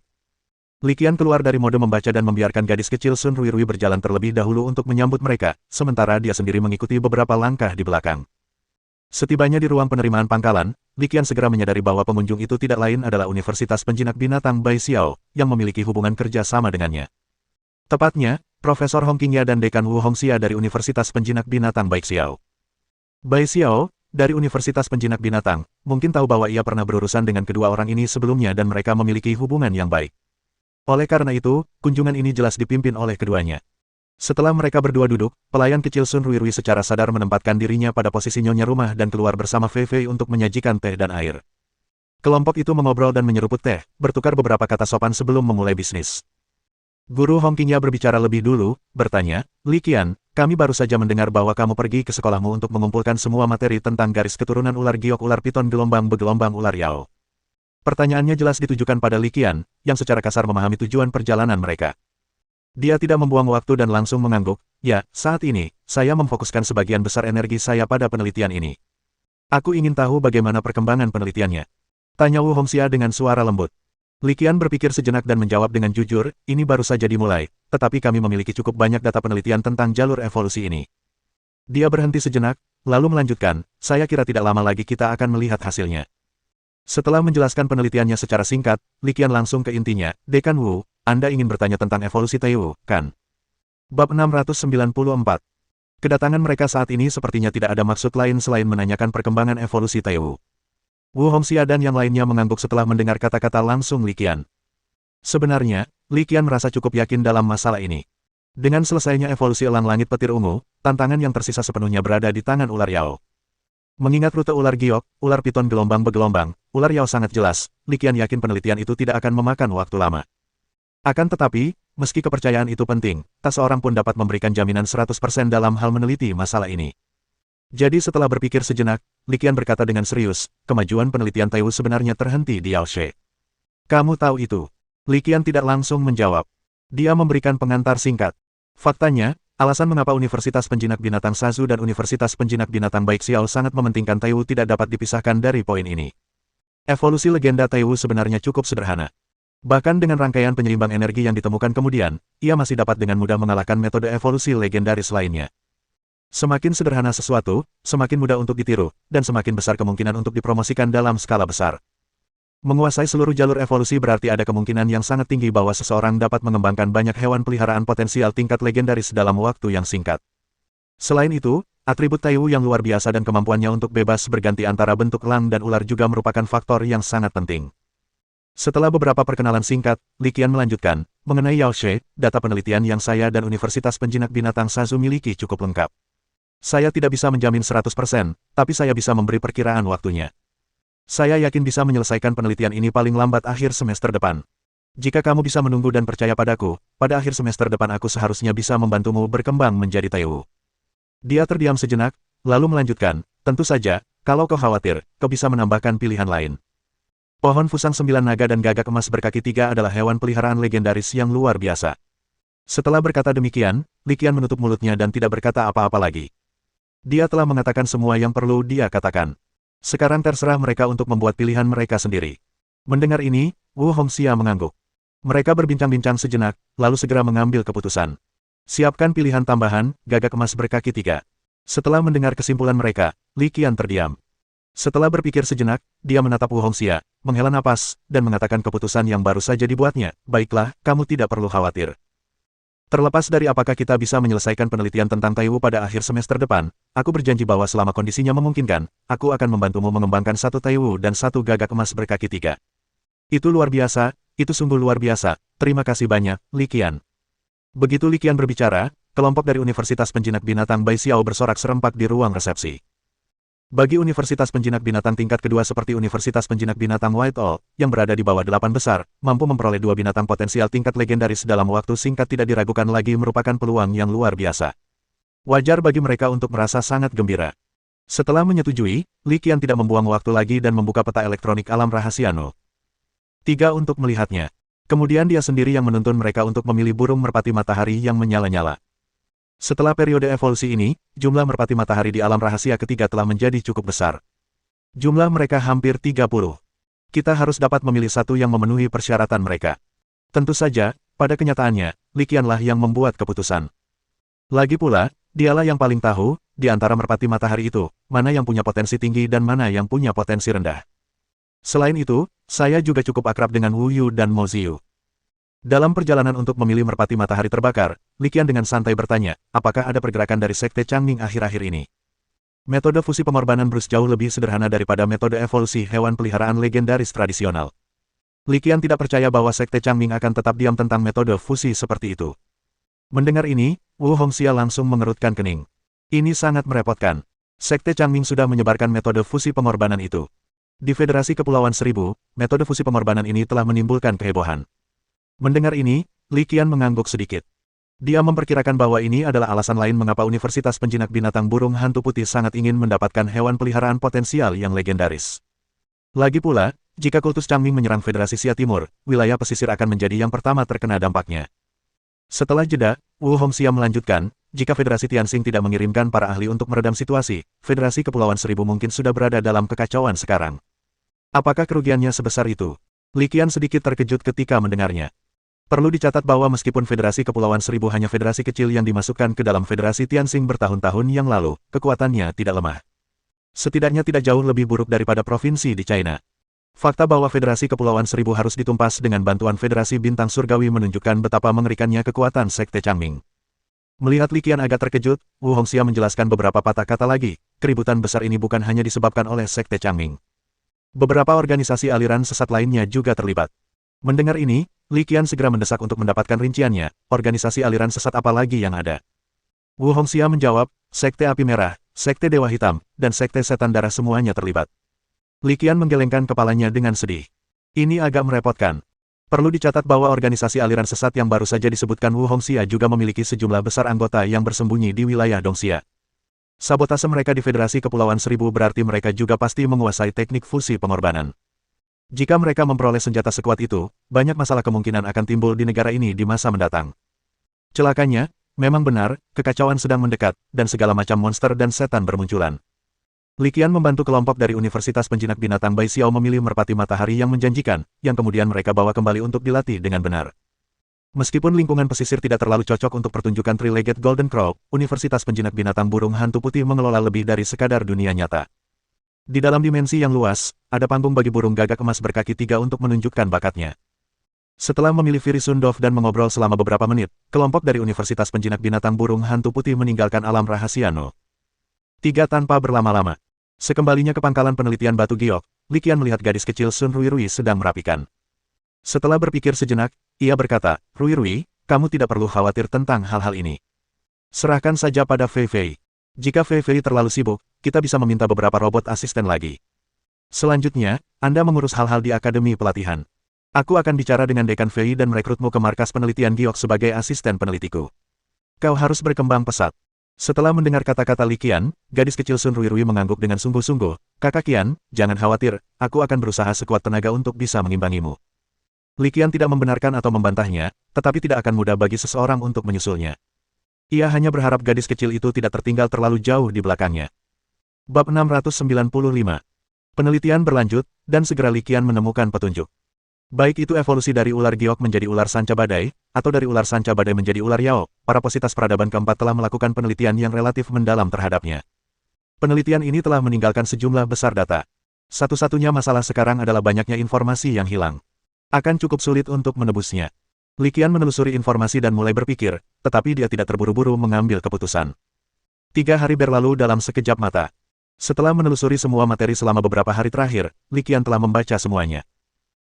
Li Qian keluar dari mode membaca dan membiarkan gadis kecil Sun Ruirui berjalan terlebih dahulu untuk menyambut mereka, sementara dia sendiri mengikuti beberapa langkah di belakang. Setibanya di ruang penerimaan pangkalan, Li Qian segera menyadari bahwa pengunjung itu tidak lain adalah Universitas Penjinak Binatang Bai Xiao, yang memiliki hubungan kerja sama dengannya. Tepatnya, Profesor Hong Qingya dan Dekan Wu Hongxia dari Universitas Penjinak Binatang Bai Xiao. Bai Xiao, dari Universitas Penjinak Binatang, mungkin tahu bahwa ia pernah berurusan dengan kedua orang ini sebelumnya dan mereka memiliki hubungan yang baik. Oleh karena itu, kunjungan ini jelas dipimpin oleh keduanya. Setelah mereka berdua duduk, pelayan kecil Sun Ruirui secara sadar menempatkan dirinya pada posisi nyonya rumah dan keluar bersama Fei Fei untuk menyajikan teh dan air. Kelompok itu mengobrol dan menyeruput teh, bertukar beberapa kata sopan sebelum memulai bisnis. Guru Hong Qingya berbicara lebih dulu, bertanya, "Li Qian, kami baru saja mendengar bahwa kamu pergi ke sekolahmu untuk mengumpulkan semua materi tentang garis keturunan ular giok ular piton gelombang begelombang ular yao." Pertanyaannya jelas ditujukan pada Li Qian, yang secara kasar memahami tujuan perjalanan mereka. Dia tidak membuang waktu dan langsung mengangguk, "Ya, saat ini, saya memfokuskan sebagian besar energi saya pada penelitian ini." Aku ingin tahu bagaimana perkembangan penelitiannya. Tanya Wu Hongxia dengan suara lembut. Li Qian berpikir sejenak dan menjawab dengan jujur, ini baru saja dimulai, tetapi kami memiliki cukup banyak data penelitian tentang jalur evolusi ini. Dia berhenti sejenak, lalu melanjutkan, saya kira tidak lama lagi kita akan melihat hasilnya. Setelah menjelaskan penelitiannya secara singkat, Li Qian langsung ke intinya, Dekan Wu, Anda ingin bertanya tentang evolusi Taiwu, kan? Bab 694. Kedatangan mereka saat ini sepertinya tidak ada maksud lain selain menanyakan perkembangan evolusi Taiwu. Wu Hongxia dan yang lainnya mengangguk setelah mendengar kata-kata langsung Li Qian. Sebenarnya, Li Qian merasa cukup yakin dalam masalah ini. Dengan selesainya evolusi elang langit petir ungu, tantangan yang tersisa sepenuhnya berada di tangan ular Yao. Mengingat rute ular giok, ular piton gelombang bergelombang, ular Yao sangat jelas, Li Qian yakin penelitian itu tidak akan memakan waktu lama. Akan tetapi, meski kepercayaan itu penting, tak seorang pun dapat memberikan jaminan 100% dalam hal meneliti masalah ini. Jadi setelah berpikir sejenak, Li Qian berkata dengan serius, kemajuan penelitian Taiwu sebenarnya terhenti di Yaoshi. Kamu tahu itu? Li Qian tidak langsung menjawab. Dia memberikan pengantar singkat. Faktanya, alasan mengapa Universitas Penjinak Binatang Sazu dan Universitas Penjinak Binatang Baixiao sangat mementingkan Taiwu tidak dapat dipisahkan dari poin ini. Evolusi legenda Taiwu sebenarnya cukup sederhana. Bahkan dengan rangkaian penyeimbang energi yang ditemukan kemudian, ia masih dapat dengan mudah mengalahkan metode evolusi legendaris lainnya. Semakin sederhana sesuatu, semakin mudah untuk ditiru, dan semakin besar kemungkinan untuk dipromosikan dalam skala besar. Menguasai seluruh jalur evolusi berarti ada kemungkinan yang sangat tinggi bahwa seseorang dapat mengembangkan banyak hewan peliharaan potensial tingkat legendaris dalam waktu yang singkat. Selain itu, atribut Taiwu yang luar biasa dan kemampuannya untuk bebas berganti antara bentuk elang dan ular juga merupakan faktor yang sangat penting. Setelah beberapa perkenalan singkat, Li Qian melanjutkan, mengenai Yaoshi, data penelitian yang saya dan Universitas Penjinak Binatang Sazu miliki cukup lengkap. Saya tidak bisa menjamin 100%, tapi saya bisa memberi perkiraan waktunya. Saya yakin bisa menyelesaikan penelitian ini paling lambat akhir semester depan. Jika kamu bisa menunggu dan percaya padaku, pada akhir semester depan aku seharusnya bisa membantumu berkembang menjadi Taiwu. Dia terdiam sejenak, lalu melanjutkan, tentu saja, kalau kau khawatir, kau bisa menambahkan pilihan lain. Pohon Fusang 9 Naga dan Gagak Emas berkaki 3 adalah hewan peliharaan legendaris yang luar biasa. Setelah berkata demikian, Li Qian menutup mulutnya dan tidak berkata apa-apa lagi. Dia telah mengatakan semua yang perlu dia katakan. Sekarang terserah mereka untuk membuat pilihan mereka sendiri. Mendengar ini, Wu Hongxia mengangguk. Mereka berbincang-bincang sejenak, lalu segera mengambil keputusan. Siapkan pilihan tambahan, Gagak Emas berkaki 3. Setelah mendengar kesimpulan mereka, Li Qian terdiam. Setelah berpikir sejenak, dia menatap Wu Hongxia, menghela napas, dan mengatakan keputusan yang baru saja dibuatnya, baiklah, kamu tidak perlu khawatir. Terlepas dari apakah kita bisa menyelesaikan penelitian tentang Taiwu pada akhir semester depan, aku berjanji bahwa selama kondisinya memungkinkan, aku akan membantumu mengembangkan 1 Taiwu dan 1 Gagak Emas berkaki 3. Itu luar biasa, itu sungguh luar biasa, terima kasih banyak, Li Qian. Begitu Li Qian berbicara, kelompok dari Universitas Penjinak Binatang Baixiao bersorak serempak di ruang resepsi. Bagi Universitas Penjinak Binatang tingkat kedua seperti Universitas Penjinak Binatang Whitehall, yang berada di bawah 8 besar, mampu memperoleh 2 binatang potensial tingkat legendaris dalam waktu singkat tidak diragukan lagi merupakan peluang yang luar biasa. Wajar bagi mereka untuk merasa sangat gembira. Setelah menyetujui, Li Qian tidak membuang waktu lagi dan membuka peta elektronik alam rahasia No. 3 untuk melihatnya. Kemudian dia sendiri yang menuntun mereka untuk memilih burung merpati matahari yang menyala-nyala. Setelah periode evolusi ini, jumlah merpati matahari di alam rahasia ketiga telah menjadi cukup besar. Jumlah mereka hampir 30. Kita harus dapat memilih satu yang memenuhi persyaratan mereka. Tentu saja, pada kenyataannya, Li Qianlah yang membuat keputusan. Lagi pula, dialah yang paling tahu, di antara merpati matahari itu, mana yang punya potensi tinggi dan mana yang punya potensi rendah. Selain itu, saya juga cukup akrab dengan Wu Yu dan Mo Ziyu. Dalam perjalanan untuk memilih merpati matahari terbakar, Li Qian dengan santai bertanya, apakah ada pergerakan dari Sekte Changming akhir-akhir ini? Metode fusi pengorbanan Bruce jauh lebih sederhana daripada metode evolusi hewan peliharaan legendaris tradisional. Li Qian tidak percaya bahwa Sekte Changming akan tetap diam tentang metode fusi seperti itu. Mendengar ini, Wu Hongxia langsung mengerutkan kening. Ini sangat merepotkan. Sekte Changming sudah menyebarkan metode fusi pengorbanan itu. Di Federasi Kepulauan Seribu, metode fusi pengorbanan ini telah menimbulkan kehebohan. Mendengar ini, Li Qian mengangguk sedikit. Dia memperkirakan bahwa ini adalah alasan lain mengapa Universitas Penjinak Binatang Burung Hantu Putih sangat ingin mendapatkan hewan peliharaan potensial yang legendaris. Lagi pula, jika kultus Changming menyerang Federasi Xia Timur, wilayah pesisir akan menjadi yang pertama terkena dampaknya. Setelah jeda, Wu Hongxia melanjutkan, jika Federasi Tianxing tidak mengirimkan para ahli untuk meredam situasi, Federasi Kepulauan Seribu mungkin sudah berada dalam kekacauan sekarang. Apakah kerugiannya sebesar itu? Li Qian sedikit terkejut ketika mendengarnya. Perlu dicatat bahwa meskipun Federasi Kepulauan Seribu hanya federasi kecil yang dimasukkan ke dalam Federasi Tianxing bertahun-tahun yang lalu, kekuatannya tidak lemah. Setidaknya tidak jauh lebih buruk daripada provinsi di China. Fakta bahwa Federasi Kepulauan Seribu harus ditumpas dengan bantuan Federasi Bintang Surgawi menunjukkan betapa mengerikannya kekuatan Sekte Changming. Melihat Li Qian agak terkejut, Wu Hongxia menjelaskan beberapa patah kata lagi, keributan besar ini bukan hanya disebabkan oleh Sekte Changming. Beberapa organisasi aliran sesat lainnya juga terlibat. Mendengar ini, Li Qian segera mendesak untuk mendapatkan rinciannya, organisasi aliran sesat apa lagi yang ada. Wu Hongxia menjawab, Sekte Api Merah, Sekte Dewa Hitam, dan Sekte Setan Darah semuanya terlibat. Li Qian menggelengkan kepalanya dengan sedih. Ini agak merepotkan. Perlu dicatat bahwa organisasi aliran sesat yang baru saja disebutkan Wu Hongxia juga memiliki sejumlah besar anggota yang bersembunyi di wilayah Dongxia. Sabotase mereka di Federasi Kepulauan Seribu berarti mereka juga pasti menguasai teknik fusi pengorbanan. Jika mereka memperoleh senjata sekuat itu, banyak masalah kemungkinan akan timbul di negara ini di masa mendatang. Celakanya, memang benar, kekacauan sedang mendekat, dan segala macam monster dan setan bermunculan. Li Qian membantu kelompok dari Universitas Penjinak Binatang Bai Xiao memilih merpati matahari yang menjanjikan, yang kemudian mereka bawa kembali untuk dilatih dengan benar. Meskipun lingkungan pesisir tidak terlalu cocok untuk pertunjukan Three-Legged Golden Crow, Universitas Penjinak Binatang Burung Hantu Putih mengelola lebih dari sekadar dunia nyata. Di dalam dimensi yang luas, ada panggung bagi burung gagak emas berkaki 3 untuk menunjukkan bakatnya. Setelah memilih Firi Sundov dan mengobrol selama beberapa menit, kelompok dari Universitas Penjinak Binatang Burung Hantu Putih meninggalkan alam rahasia No. 3 tanpa berlama-lama. Sekembalinya ke pangkalan penelitian batu giok, Li Qian melihat gadis kecil Sun Ruirui sedang merapikan. Setelah berpikir sejenak, ia berkata, Ruirui, kamu tidak perlu khawatir tentang hal-hal ini. Serahkan saja pada Fei Fei. Jika Fei Fei terlalu sibuk, kita bisa meminta beberapa robot asisten lagi. Selanjutnya, Anda mengurus hal-hal di Akademi Pelatihan. Aku akan bicara dengan Dekan Fei dan merekrutmu ke markas penelitian giok sebagai asisten penelitiku. Kau harus berkembang pesat. Setelah mendengar kata-kata Li Qian, gadis kecil Sun Ruirui mengangguk dengan sungguh-sungguh, Kakak Qian, jangan khawatir, aku akan berusaha sekuat tenaga untuk bisa mengimbangimu. Li Qian tidak membenarkan atau membantahnya, tetapi tidak akan mudah bagi seseorang untuk menyusulnya. Ia hanya berharap gadis kecil itu tidak tertinggal terlalu jauh di belakangnya. Bab 695. Penelitian berlanjut, dan segera Li Qian menemukan petunjuk. Baik itu evolusi dari ular giok menjadi ular sanca badai, atau dari ular sanca badai menjadi ular yao, para positas peradaban keempat telah melakukan penelitian yang relatif mendalam terhadapnya. Penelitian ini telah meninggalkan sejumlah besar data. Satu-satunya masalah sekarang adalah banyaknya informasi yang hilang. Akan cukup sulit untuk menebusnya. Li Qian menelusuri informasi dan mulai berpikir, tetapi dia tidak terburu-buru mengambil keputusan. 3 hari berlalu dalam sekejap mata. Setelah menelusuri semua materi selama beberapa hari terakhir, Li Qian telah membaca semuanya.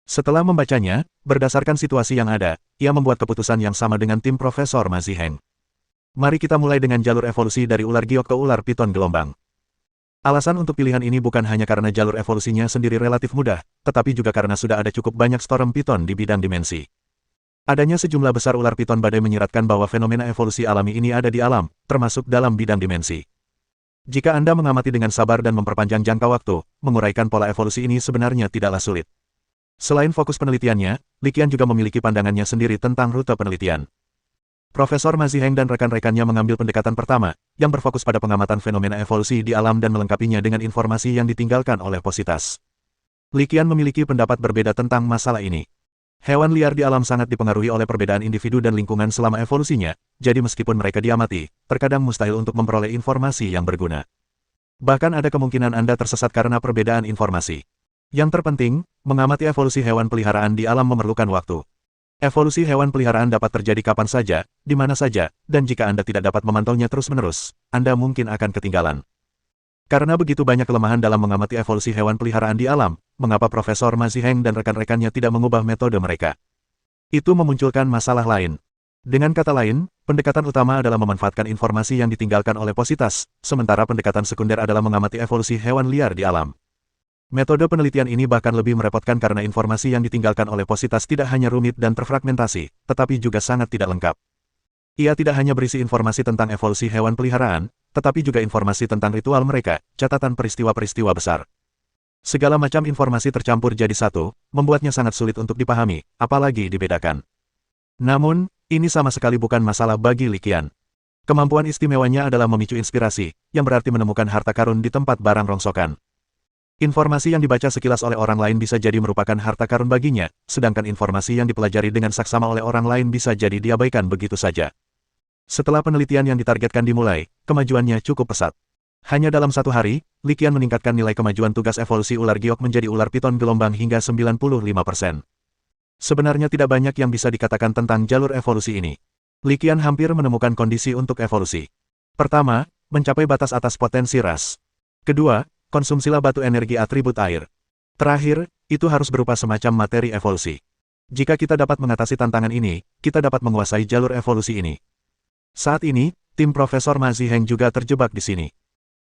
Setelah membacanya, berdasarkan situasi yang ada, ia membuat keputusan yang sama dengan tim Profesor Ma Ziheng. Mari kita mulai dengan jalur evolusi dari ular giok ke ular piton gelombang. Alasan untuk pilihan ini bukan hanya karena jalur evolusinya sendiri relatif mudah, tetapi juga karena sudah ada cukup banyak storm piton di bidang dimensi. Adanya sejumlah besar ular piton badai menyiratkan bahwa fenomena evolusi alami ini ada di alam, termasuk dalam bidang dimensi. Jika Anda mengamati dengan sabar dan memperpanjang jangka waktu, menguraikan pola evolusi ini sebenarnya tidaklah sulit. Selain fokus penelitiannya, Li Qian juga memiliki pandangannya sendiri tentang rute penelitian. Profesor Ma Ziheng dan rekan-rekannya mengambil pendekatan pertama, yang berfokus pada pengamatan fenomena evolusi di alam dan melengkapinya dengan informasi yang ditinggalkan oleh positas. Li Qian memiliki pendapat berbeda tentang masalah ini. Hewan liar di alam sangat dipengaruhi oleh perbedaan individu dan lingkungan selama evolusinya, jadi meskipun mereka diamati, terkadang mustahil untuk memperoleh informasi yang berguna. Bahkan ada kemungkinan Anda tersesat karena perbedaan informasi. Yang terpenting, mengamati evolusi hewan peliharaan di alam memerlukan waktu. Evolusi hewan peliharaan dapat terjadi kapan saja, di mana saja, dan jika Anda tidak dapat memantaunya terus-menerus, Anda mungkin akan ketinggalan. Karena begitu banyak kelemahan dalam mengamati evolusi hewan peliharaan di alam, mengapa Profesor Ma Ziheng dan rekan-rekannya tidak mengubah metode mereka? Itu memunculkan masalah lain. Dengan kata lain, pendekatan utama adalah memanfaatkan informasi yang ditinggalkan oleh positas, sementara pendekatan sekunder adalah mengamati evolusi hewan liar di alam. Metode penelitian ini bahkan lebih merepotkan karena informasi yang ditinggalkan oleh positas tidak hanya rumit dan terfragmentasi, tetapi juga sangat tidak lengkap. Ia tidak hanya berisi informasi tentang evolusi hewan peliharaan, tetapi juga informasi tentang ritual mereka, catatan peristiwa-peristiwa besar. Segala macam informasi tercampur jadi satu, membuatnya sangat sulit untuk dipahami, apalagi dibedakan. Namun, ini sama sekali bukan masalah bagi Li Qian. Kemampuan istimewanya adalah memicu inspirasi, yang berarti menemukan harta karun di tempat barang rongsokan. Informasi yang dibaca sekilas oleh orang lain bisa jadi merupakan harta karun baginya, sedangkan informasi yang dipelajari dengan saksama oleh orang lain bisa jadi diabaikan begitu saja. Setelah penelitian yang ditargetkan dimulai, kemajuannya cukup pesat. Hanya dalam 1 hari, Li Qian meningkatkan nilai kemajuan tugas evolusi ular giok menjadi ular piton gelombang hingga 95%. Sebenarnya tidak banyak yang bisa dikatakan tentang jalur evolusi ini. Li Qian hampir menemukan kondisi untuk evolusi. Pertama, mencapai batas atas potensi ras. Kedua, konsumsilah batu energi atribut air. Terakhir, itu harus berupa semacam materi evolusi. Jika kita dapat mengatasi tantangan ini, kita dapat menguasai jalur evolusi ini. Saat ini, tim Profesor Ma Ziheng juga terjebak di sini.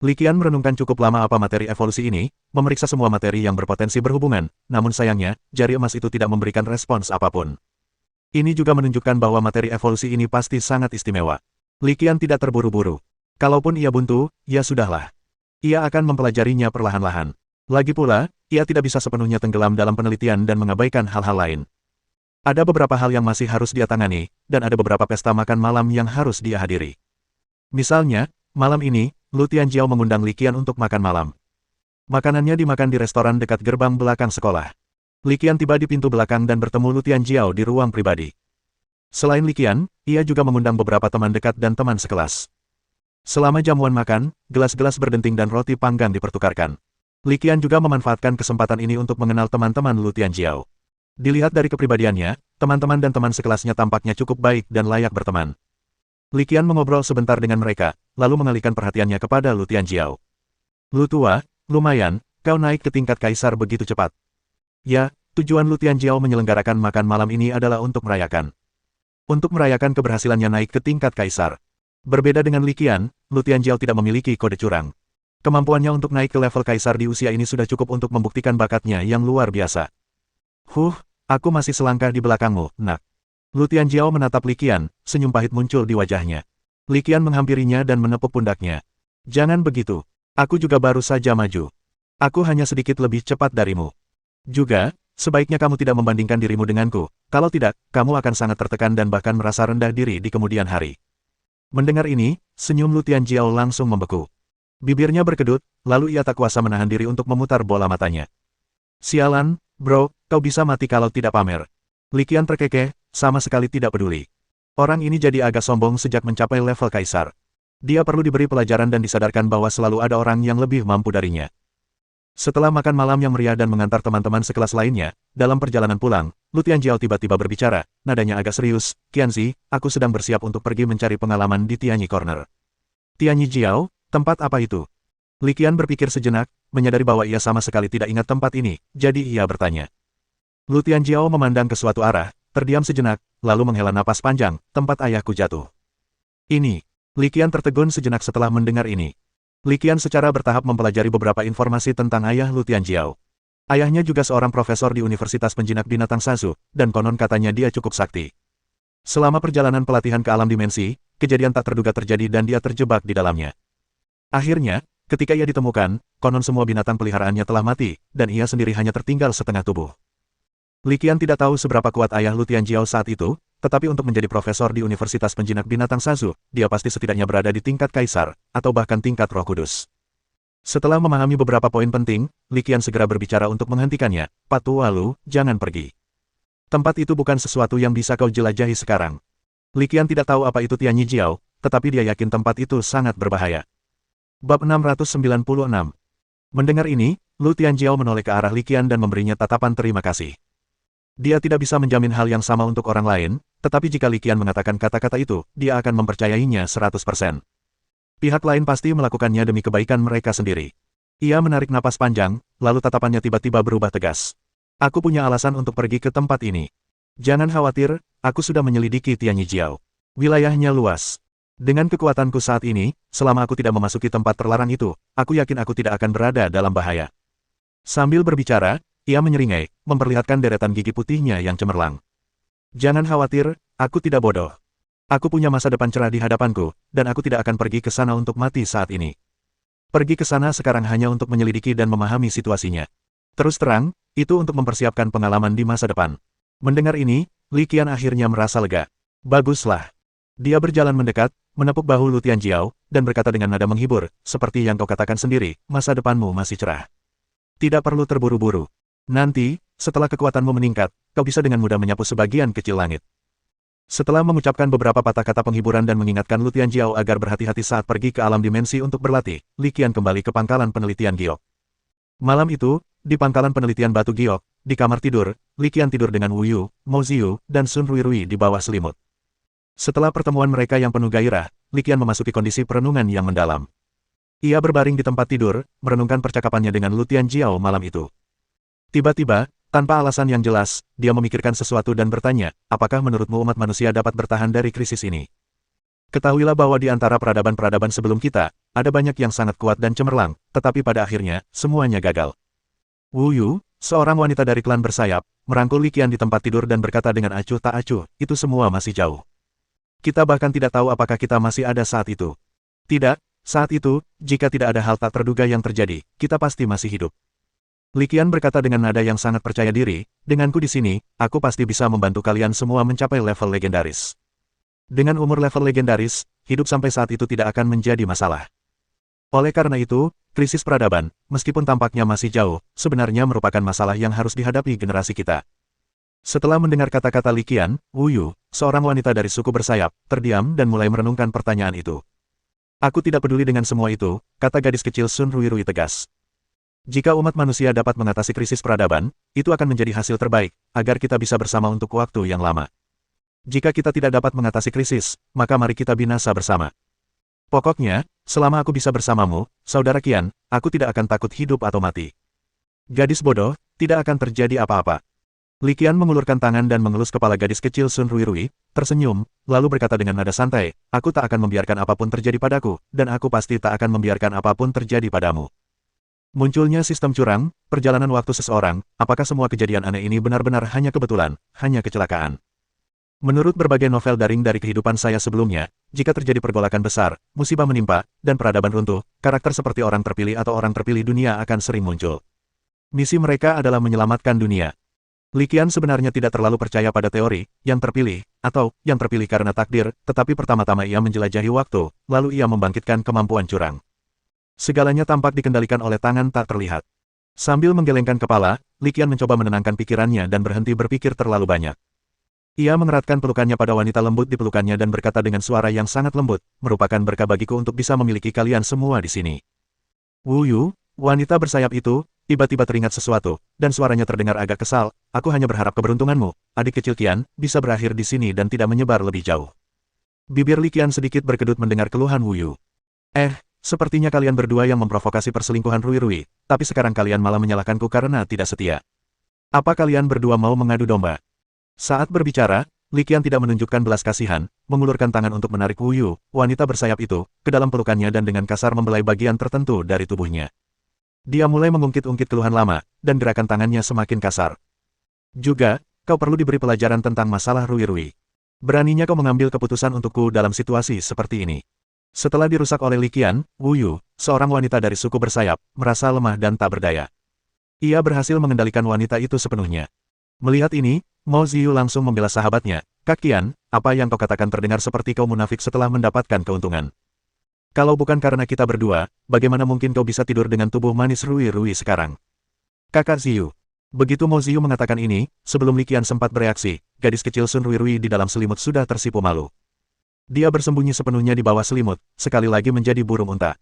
Li Qian merenungkan cukup lama apa materi evolusi ini, memeriksa semua materi yang berpotensi berhubungan, namun sayangnya, jari emas itu tidak memberikan respons apapun. Ini juga menunjukkan bahwa materi evolusi ini pasti sangat istimewa. Li Qian tidak terburu-buru. Kalaupun ia buntu, ya sudahlah. Ia akan mempelajarinya perlahan-lahan. Lagi pula, ia tidak bisa sepenuhnya tenggelam dalam penelitian dan mengabaikan hal-hal lain. Ada beberapa hal yang masih harus dia tangani, dan ada beberapa pesta makan malam yang harus dia hadiri. Misalnya, malam ini, Lu Tianjiao mengundang Li Qian untuk makan malam. Makanannya dimakan di restoran dekat gerbang belakang sekolah. Li Qian tiba di pintu belakang dan bertemu Lu Tianjiao di ruang pribadi. Selain Li Qian, ia juga mengundang beberapa teman dekat dan teman sekelas. Selama jamuan makan, gelas-gelas berdenting dan roti panggang dipertukarkan. Li Qian juga memanfaatkan kesempatan ini untuk mengenal teman-teman Lu Tianjiao. Dilihat dari kepribadiannya, teman-teman dan teman sekelasnya tampaknya cukup baik dan layak berteman. Li Qian mengobrol sebentar dengan mereka, lalu mengalihkan perhatiannya kepada Lu Tianjiao. Lu tua, lumayan, kau naik ke tingkat kaisar begitu cepat. Ya, tujuan Lu Tianjiao menyelenggarakan makan malam ini adalah untuk merayakan. Untuk merayakan keberhasilannya naik ke tingkat kaisar. Berbeda dengan Li Qian, Lu Tianjiao tidak memiliki kode curang. Kemampuannya untuk naik ke level kaisar di usia ini sudah cukup untuk membuktikan bakatnya yang luar biasa. Aku masih selangkah di belakangmu, nak. Lu Tianjiao menatap Li Qian, senyum pahit muncul di wajahnya. Li Qian menghampirinya dan menepuk pundaknya. Jangan begitu. Aku juga baru saja maju. Aku hanya sedikit lebih cepat darimu. Juga, sebaiknya kamu tidak membandingkan dirimu denganku, kalau tidak, kamu akan sangat tertekan dan bahkan merasa rendah diri di kemudian hari. Mendengar ini, senyum Lu Tianjiao langsung membeku. Bibirnya berkedut, lalu ia tak kuasa menahan diri untuk memutar bola matanya. Sialan, bro, kau bisa mati kalau tidak pamer. Li Qian terkekeh, sama sekali tidak peduli. Orang ini jadi agak sombong sejak mencapai level kaisar. Dia perlu diberi pelajaran dan disadarkan bahwa selalu ada orang yang lebih mampu darinya. Setelah makan malam yang meriah dan mengantar teman-teman sekelas lainnya, dalam perjalanan pulang, Lu Tianjiao tiba-tiba berbicara, nadanya agak serius, Qianzi, aku sedang bersiap untuk pergi mencari pengalaman di Tianyi Corner. Tianyi Jiao, tempat apa itu? Li Qian berpikir sejenak, menyadari bahwa ia sama sekali tidak ingat tempat ini, jadi ia bertanya. Lu Tianjiao memandang ke suatu arah, terdiam sejenak, lalu menghela napas panjang, tempat ayahku jatuh. Ini. Li Qian tertegun sejenak setelah mendengar ini. Li Qian secara bertahap mempelajari beberapa informasi tentang ayah Lu Tianjiao. Ayahnya juga seorang profesor di Universitas Penjinak Binatang Sazu, dan konon katanya dia cukup sakti. Selama perjalanan pelatihan ke alam dimensi, kejadian tak terduga terjadi dan dia terjebak di dalamnya. Akhirnya, ketika ia ditemukan, konon semua binatang peliharaannya telah mati, dan ia sendiri hanya tertinggal setengah tubuh. Li Qian tidak tahu seberapa kuat ayah Lu Tianjiao saat itu, tetapi untuk menjadi profesor di Universitas Penjinak Binatang Sazu, dia pasti setidaknya berada di tingkat kaisar, atau bahkan tingkat roh kudus. Setelah memahami beberapa poin penting, Li Qian segera berbicara untuk menghentikannya, Patua Lu, jangan pergi. Tempat itu bukan sesuatu yang bisa kau jelajahi sekarang. Li Qian tidak tahu apa itu Tianyi Jiao, tetapi dia yakin tempat itu sangat berbahaya. Bab 696. Mendengar ini, Lu Tianjiao menoleh ke arah Li Qian dan memberinya tatapan terima kasih. Dia tidak bisa menjamin hal yang sama untuk orang lain, tetapi jika Li Qian mengatakan kata-kata itu, dia akan mempercayainya 100%. Pihak lain pasti melakukannya demi kebaikan mereka sendiri. Ia menarik napas panjang, lalu tatapannya tiba-tiba berubah tegas. Aku punya alasan untuk pergi ke tempat ini. Jangan khawatir, aku sudah menyelidiki Tianyi Jiao. Wilayahnya luas. Dengan kekuatanku saat ini, selama aku tidak memasuki tempat terlarang itu, aku yakin aku tidak akan berada dalam bahaya. Sambil berbicara, ia menyeringai, memperlihatkan deretan gigi putihnya yang cemerlang. Jangan khawatir, aku tidak bodoh. Aku punya masa depan cerah di hadapanku, dan aku tidak akan pergi ke sana untuk mati saat ini. Pergi ke sana sekarang hanya untuk menyelidiki dan memahami situasinya. Terus terang, itu untuk mempersiapkan pengalaman di masa depan. Mendengar ini, Li Qian akhirnya merasa lega. Baguslah. Dia berjalan mendekat, menepuk bahu Lu Tianjiao, dan berkata dengan nada menghibur, seperti yang kau katakan sendiri, masa depanmu masih cerah. Tidak perlu terburu-buru. Nanti, setelah kekuatanmu meningkat, kau bisa dengan mudah menyapu sebagian kecil langit. Setelah mengucapkan beberapa patah kata penghiburan dan mengingatkan Lu Tianjiao agar berhati-hati saat pergi ke alam dimensi untuk berlatih, Li Qian kembali ke pangkalan penelitian giok. Malam itu, di pangkalan penelitian batu giok, di kamar tidur, Li Qian tidur dengan Wu Yu, Mo Ziyu, dan Sun Ruirui di bawah selimut. Setelah pertemuan mereka yang penuh gairah, Li Qian memasuki kondisi perenungan yang mendalam. Ia berbaring di tempat tidur, merenungkan percakapannya dengan Lu Tianjiao malam itu. Tiba-tiba, tanpa alasan yang jelas, dia memikirkan sesuatu dan bertanya, apakah menurutmu umat manusia dapat bertahan dari krisis ini? Ketahuilah bahwa di antara peradaban-peradaban sebelum kita, ada banyak yang sangat kuat dan cemerlang, tetapi pada akhirnya, semuanya gagal. Wu Yu, seorang wanita dari klan bersayap, merangkul Li Qian di tempat tidur dan berkata dengan acuh tak acuh, itu semua masih jauh. Kita bahkan tidak tahu apakah kita masih ada saat itu. Tidak, saat itu, jika tidak ada hal tak terduga yang terjadi, kita pasti masih hidup. Li Qian berkata dengan nada yang sangat percaya diri, denganku di sini, aku pasti bisa membantu kalian semua mencapai level legendaris. Dengan umur level legendaris, hidup sampai saat itu tidak akan menjadi masalah. Oleh karena itu, krisis peradaban, meskipun tampaknya masih jauh, sebenarnya merupakan masalah yang harus dihadapi generasi kita. Setelah mendengar kata-kata Li Qian, Wu Yu, seorang wanita dari suku bersayap, terdiam dan mulai merenungkan pertanyaan itu. Aku tidak peduli dengan semua itu, kata gadis kecil Sun Ruirui tegas. Jika umat manusia dapat mengatasi krisis peradaban, itu akan menjadi hasil terbaik, agar kita bisa bersama untuk waktu yang lama. Jika kita tidak dapat mengatasi krisis, maka mari kita binasa bersama. Pokoknya, selama aku bisa bersamamu, saudara Qian, aku tidak akan takut hidup atau mati. Gadis bodoh, tidak akan terjadi apa-apa. Li Qian mengulurkan tangan dan mengelus kepala gadis kecil Sun Ruirui, tersenyum, lalu berkata dengan nada santai, aku tak akan membiarkan apapun terjadi padaku, dan aku pasti tak akan membiarkan apapun terjadi padamu. Munculnya sistem curang, perjalanan waktu seseorang, apakah semua kejadian aneh ini benar-benar hanya kebetulan, hanya kecelakaan? Menurut berbagai novel daring dari kehidupan saya sebelumnya, jika terjadi pergolakan besar, musibah menimpa, dan peradaban runtuh, karakter seperti orang terpilih atau orang terpilih dunia akan sering muncul. Misi mereka adalah menyelamatkan dunia. Li Qian sebenarnya tidak terlalu percaya pada teori, yang terpilih, atau yang terpilih karena takdir, tetapi pertama-tama ia menjelajahi waktu, lalu ia membangkitkan kemampuan curang. Segalanya tampak dikendalikan oleh tangan tak terlihat. Sambil menggelengkan kepala, Li Qian mencoba menenangkan pikirannya dan berhenti berpikir terlalu banyak. Ia mengeratkan pelukannya pada wanita lembut di pelukannya dan berkata dengan suara yang sangat lembut, merupakan berkah bagiku untuk bisa memiliki kalian semua di sini. Wu Yu, wanita bersayap itu, tiba-tiba teringat sesuatu, dan suaranya terdengar agak kesal, aku hanya berharap keberuntunganmu, adik kecil Qian, bisa berakhir di sini dan tidak menyebar lebih jauh. Bibir Li Qian sedikit berkedut mendengar keluhan Wu Yu. Sepertinya kalian berdua yang memprovokasi perselingkuhan Ruirui, tapi sekarang kalian malah menyalahkanku karena tidak setia. Apa kalian berdua mau mengadu domba? Saat berbicara, Li Qian tidak menunjukkan belas kasihan, mengulurkan tangan untuk menarik Wu Yu, wanita bersayap itu, ke dalam pelukannya dan dengan kasar membelai bagian tertentu dari tubuhnya. Dia mulai mengungkit-ungkit keluhan lama, dan gerakan tangannya semakin kasar. Juga, kau perlu diberi pelajaran tentang masalah Ruirui. Beraninya kau mengambil keputusan untukku dalam situasi seperti ini. Setelah dirusak oleh Li Qian, Wu Yu, seorang wanita dari suku bersayap, merasa lemah dan tak berdaya. Ia berhasil mengendalikan wanita itu sepenuhnya. Melihat ini, Mo Ziyu langsung membela sahabatnya, Kak Qian, apa yang kau katakan terdengar seperti kau munafik setelah mendapatkan keuntungan. Kalau bukan karena kita berdua, bagaimana mungkin kau bisa tidur dengan tubuh manis Ruirui sekarang? Kakak Ziyu. Begitu Mo Ziyu mengatakan ini, sebelum Li Qian sempat bereaksi, gadis kecil Sun Ruirui di dalam selimut sudah tersipu malu. Dia bersembunyi sepenuhnya di bawah selimut, sekali lagi menjadi burung unta.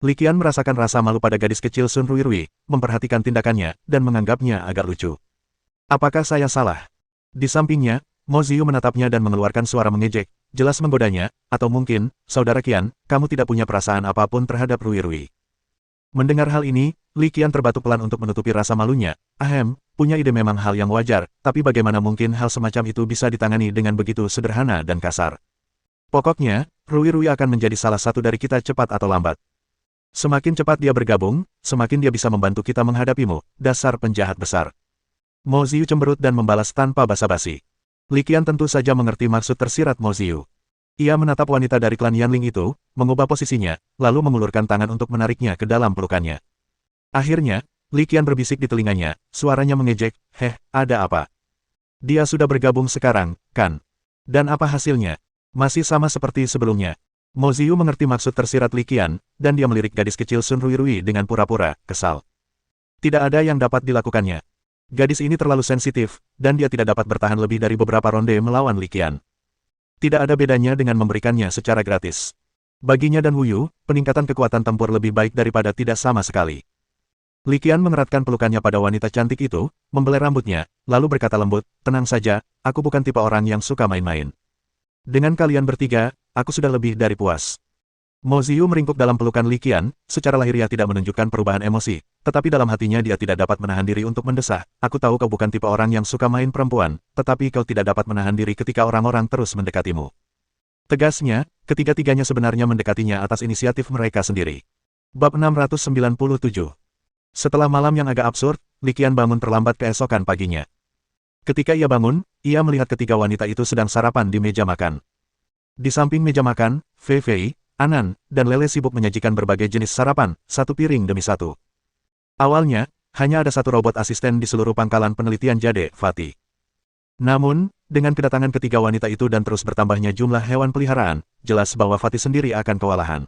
Li Qian merasakan rasa malu pada gadis kecil Sun Ruirui, memperhatikan tindakannya, dan menganggapnya agak lucu. Apakah saya salah? Di sampingnya, Mo Ziyu menatapnya dan mengeluarkan suara mengejek, jelas menggodanya, atau mungkin, saudara Qian, kamu tidak punya perasaan apapun terhadap Ruirui. Mendengar hal ini, Li Qian terbatuk pelan untuk menutupi rasa malunya. Punya ide memang hal yang wajar, tapi bagaimana mungkin hal semacam itu bisa ditangani dengan begitu sederhana dan kasar? Pokoknya, Ruirui akan menjadi salah satu dari kita cepat atau lambat. Semakin cepat dia bergabung, semakin dia bisa membantu kita menghadapimu, dasar penjahat besar. Mo Ziyu cemberut dan membalas tanpa basa-basi. Li Qian tentu saja mengerti maksud tersirat Mo Ziyu. Ia menatap wanita dari klan Yanling itu, mengubah posisinya, lalu mengulurkan tangan untuk menariknya ke dalam pelukannya. Akhirnya, Li Qian berbisik di telinganya, suaranya mengejek, ada apa? Dia sudah bergabung sekarang, kan? Dan apa hasilnya? Masih sama seperti sebelumnya. Mo Ziyu mengerti maksud tersirat Li Qian, dan dia melirik gadis kecil Sun Ruirui dengan pura-pura kesal. Tidak ada yang dapat dilakukannya. Gadis ini terlalu sensitif, dan dia tidak dapat bertahan lebih dari beberapa ronde melawan Li Qian. Tidak ada bedanya dengan memberikannya secara gratis. Baginya dan Wu Yu, peningkatan kekuatan tempur lebih baik daripada tidak sama sekali. Li Qian mengeratkan pelukannya pada wanita cantik itu, membelai rambutnya, lalu berkata lembut, "Tenang saja, aku bukan tipe orang yang suka main-main. Dengan kalian bertiga, aku sudah lebih dari puas." Mo Ziyu meringkuk dalam pelukan Li Qian, secara lahiriah tidak menunjukkan perubahan emosi, tetapi dalam hatinya dia tidak dapat menahan diri untuk mendesah, "Aku tahu kau bukan tipe orang yang suka main perempuan, tetapi kau tidak dapat menahan diri ketika orang-orang terus mendekatimu." Tegasnya, ketiga-tiganya sebenarnya mendekatinya atas inisiatif mereka sendiri. Bab 697. Setelah malam yang agak absurd, Li Qian bangun terlambat keesokan paginya. Ketika ia bangun, ia melihat ketiga wanita itu sedang sarapan di meja makan. Di samping meja makan, Fei Fei, Anan, dan Lele sibuk menyajikan berbagai jenis sarapan, satu piring demi satu. Awalnya, hanya ada satu robot asisten di seluruh pangkalan penelitian Jade, Fatih. Namun, dengan kedatangan ketiga wanita itu dan terus bertambahnya jumlah hewan peliharaan, jelas bahwa Fatih sendiri akan kewalahan.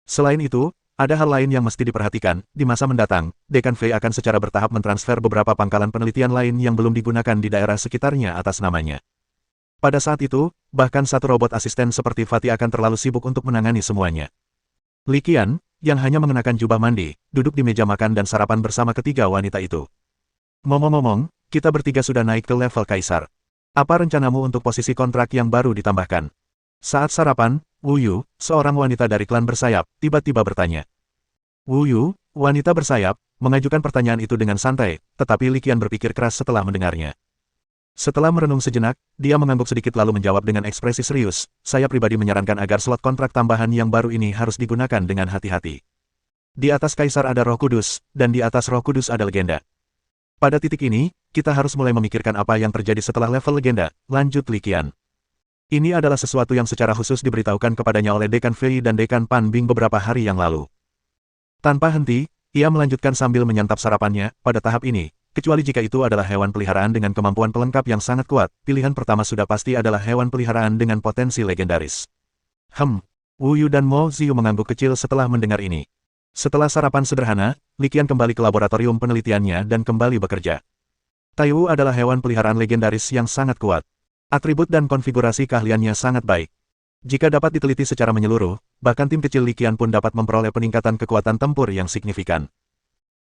Selain itu, ada hal lain yang mesti diperhatikan. Di masa mendatang, Dekan Fei akan secara bertahap mentransfer beberapa pangkalan penelitian lain yang belum digunakan di daerah sekitarnya atas namanya. Pada saat itu, bahkan satu robot asisten seperti Fatih akan terlalu sibuk untuk menangani semuanya. Li Qian, yang hanya mengenakan jubah mandi, duduk di meja makan dan sarapan bersama ketiga wanita itu. "Ngomong-ngomong, kita bertiga sudah naik ke level kaisar. Apa rencanamu untuk posisi kontrak yang baru ditambahkan?" Saat sarapan, Wu Yu, seorang wanita dari klan bersayap, tiba-tiba bertanya. Wu Yu, wanita bersayap, mengajukan pertanyaan itu dengan santai, tetapi Li Qian berpikir keras setelah mendengarnya. Setelah merenung sejenak, dia mengangguk sedikit lalu menjawab dengan ekspresi serius, "Saya pribadi menyarankan agar slot kontrak tambahan yang baru ini harus digunakan dengan hati-hati. Di atas Kaisar ada Roh Kudus, dan di atas Roh Kudus ada legenda. Pada titik ini, kita harus mulai memikirkan apa yang terjadi setelah level legenda," lanjut Li Qian. Ini adalah sesuatu yang secara khusus diberitahukan kepadanya oleh Dekan Fei dan Dekan Pan Bing beberapa hari yang lalu. Tanpa henti, ia melanjutkan sambil menyantap sarapannya, "Pada tahap ini, kecuali jika itu adalah hewan peliharaan dengan kemampuan pelengkap yang sangat kuat, pilihan pertama sudah pasti adalah hewan peliharaan dengan potensi legendaris." Wu Yu dan Mo Ziyu mengangguk kecil setelah mendengar ini. Setelah sarapan sederhana, Li Qian kembali ke laboratorium penelitiannya dan kembali bekerja. Taiwu adalah hewan peliharaan legendaris yang sangat kuat. Atribut dan konfigurasi keahliannya sangat baik. Jika dapat diteliti secara menyeluruh, bahkan tim kecil Li Qian pun dapat memperoleh peningkatan kekuatan tempur yang signifikan.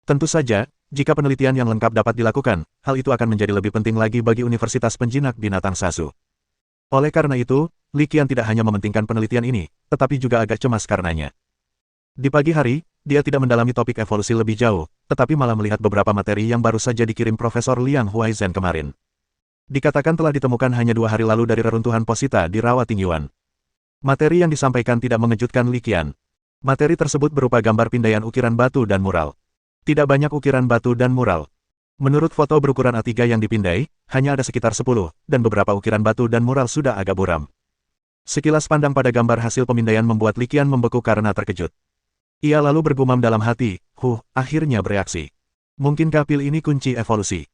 Tentu saja, jika penelitian yang lengkap dapat dilakukan, hal itu akan menjadi lebih penting lagi bagi Universitas Penjinak Binatang Sasu. Oleh karena itu, Li Qian tidak hanya mementingkan penelitian ini, tetapi juga agak cemas karenanya. Di pagi hari, dia tidak mendalami topik evolusi lebih jauh, tetapi malah melihat beberapa materi yang baru saja dikirim Profesor Liang Huaizhen kemarin. Dikatakan telah ditemukan hanya 2 hari lalu dari reruntuhan Posita di Rawa Tingyuan. Materi yang disampaikan tidak mengejutkan Li Qian. Materi tersebut berupa gambar pindaian ukiran batu dan mural. Tidak banyak ukiran batu dan mural. Menurut foto berukuran A3 yang dipindai, hanya ada sekitar 10, dan beberapa ukiran batu dan mural sudah agak buram. Sekilas pandang pada gambar hasil pemindaian membuat Li Qian membeku karena terkejut. Ia lalu bergumam dalam hati, akhirnya bereaksi. Mungkinkah pil ini kunci evolusi?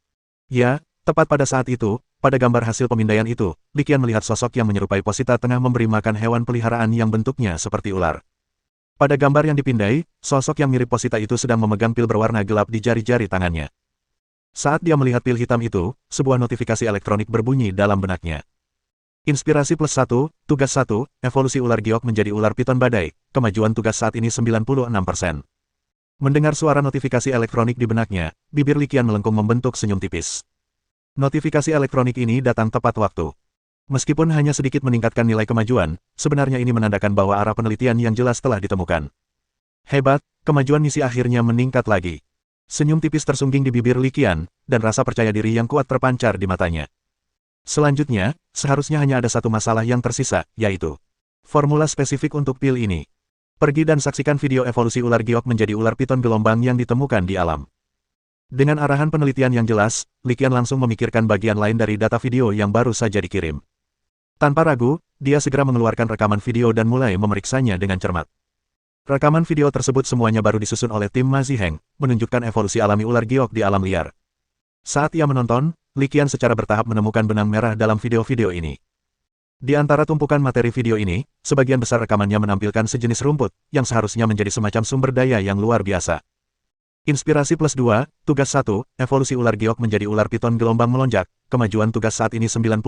Ya, tepat pada saat itu, pada gambar hasil pemindaian itu, Li Qian melihat sosok yang menyerupai Posita tengah memberi makan hewan peliharaan yang bentuknya seperti ular. Pada gambar yang dipindai, sosok yang mirip Posita itu sedang memegang pil berwarna gelap di jari-jari tangannya. Saat dia melihat pil hitam itu, sebuah notifikasi elektronik berbunyi dalam benaknya. Inspirasi +1, tugas 1, evolusi ular giok menjadi ular piton badai, kemajuan tugas saat ini 96%. Mendengar suara notifikasi elektronik di benaknya, bibir Li Qian melengkung membentuk senyum tipis. Notifikasi elektronik ini datang tepat waktu. Meskipun hanya sedikit meningkatkan nilai kemajuan, sebenarnya ini menandakan bahwa arah penelitian yang jelas telah ditemukan. Hebat, kemajuan misi akhirnya meningkat lagi. Senyum tipis tersungging di bibir Li Qian, dan rasa percaya diri yang kuat terpancar di matanya. Selanjutnya, seharusnya hanya ada satu masalah yang tersisa, yaitu formula spesifik untuk pil ini. Pergi dan saksikan video evolusi ular giok menjadi ular piton gelombang yang ditemukan di alam. Dengan arahan penelitian yang jelas, Li Qian langsung memikirkan bagian lain dari data video yang baru saja dikirim. Tanpa ragu, dia segera mengeluarkan rekaman video dan mulai memeriksanya dengan cermat. Rekaman video tersebut semuanya baru disusun oleh tim Ma Ziheng, menunjukkan evolusi alami ular giok di alam liar. Saat ia menonton, Li Qian secara bertahap menemukan benang merah dalam video-video ini. Di antara tumpukan materi video ini, sebagian besar rekamannya menampilkan sejenis rumput, yang seharusnya menjadi semacam sumber daya yang luar biasa. Inspirasi plus 2, tugas 1, evolusi ular giok menjadi ular piton gelombang melonjak, kemajuan tugas saat ini 98%.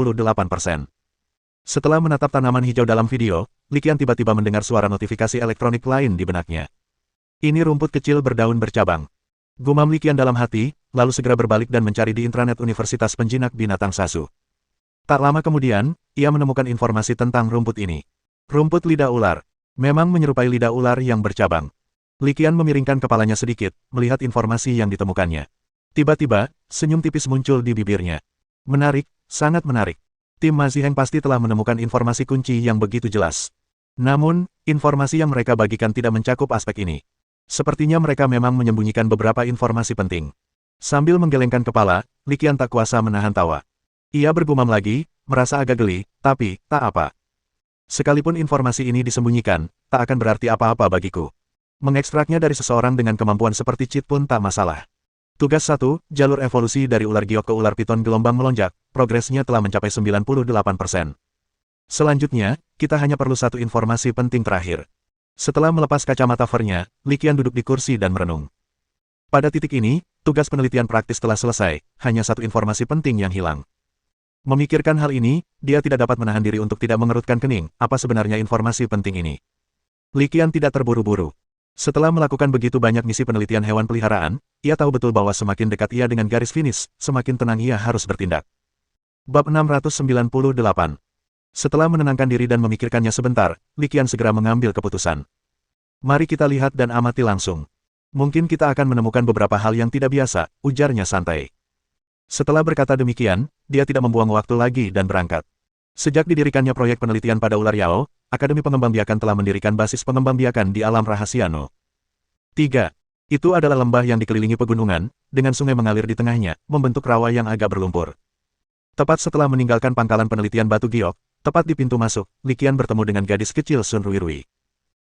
Setelah menatap tanaman hijau dalam video, Liqian tiba-tiba mendengar suara notifikasi elektronik lain di benaknya. Ini rumput kecil berdaun bercabang. Gumam Liqian dalam hati, lalu segera berbalik dan mencari di intranet Universitas Penjinak Binatang Sasu. Tak lama kemudian, ia menemukan informasi tentang rumput ini. Rumput lidah ular. Memang menyerupai lidah ular yang bercabang. Liqian memiringkan kepalanya sedikit, melihat informasi yang ditemukannya. Tiba-tiba, senyum tipis muncul di bibirnya. Menarik, sangat menarik. Tim Maziheng pasti telah menemukan informasi kunci yang begitu jelas. Namun, informasi yang mereka bagikan tidak mencakup aspek ini. Sepertinya mereka memang menyembunyikan beberapa informasi penting. Sambil menggelengkan kepala, Liqian tak kuasa menahan tawa. Ia bergumam lagi, merasa agak geli, tapi, tak apa. Sekalipun informasi ini disembunyikan, tak akan berarti apa-apa bagiku. Mengekstraknya dari seseorang dengan kemampuan seperti Cheat pun tak masalah. Tugas 1, jalur evolusi dari ular giok ke ular piton gelombang melonjak, progresnya telah mencapai 98%. Selanjutnya, kita hanya perlu satu informasi penting terakhir. Setelah melepas kacamata furnya, Liqian duduk di kursi dan merenung. Pada titik ini, tugas penelitian praktis telah selesai, hanya satu informasi penting yang hilang. Memikirkan hal ini, dia tidak dapat menahan diri untuk tidak mengerutkan kening, apa sebenarnya informasi penting ini. Liqian tidak terburu-buru. Setelah melakukan begitu banyak misi penelitian hewan peliharaan, ia tahu betul bahwa semakin dekat ia dengan garis finish, semakin tenang ia harus bertindak. Bab 698. Setelah menenangkan diri dan memikirkannya sebentar, Liqian segera mengambil keputusan. Mari kita lihat dan amati langsung. Mungkin kita akan menemukan beberapa hal yang tidak biasa, ujarnya santai. Setelah berkata demikian, dia tidak membuang waktu lagi dan berangkat. Sejak didirikannya proyek penelitian pada ular Yao, Akademi Pengembangbiakan telah mendirikan basis pengembangbiakan di alam rahasia No. 3. Itu adalah lembah yang dikelilingi pegunungan, dengan sungai mengalir di tengahnya, membentuk rawa yang agak berlumpur. Tepat setelah meninggalkan pangkalan penelitian batu giok, tepat di pintu masuk, Liqian bertemu dengan gadis kecil Sun Ruirui.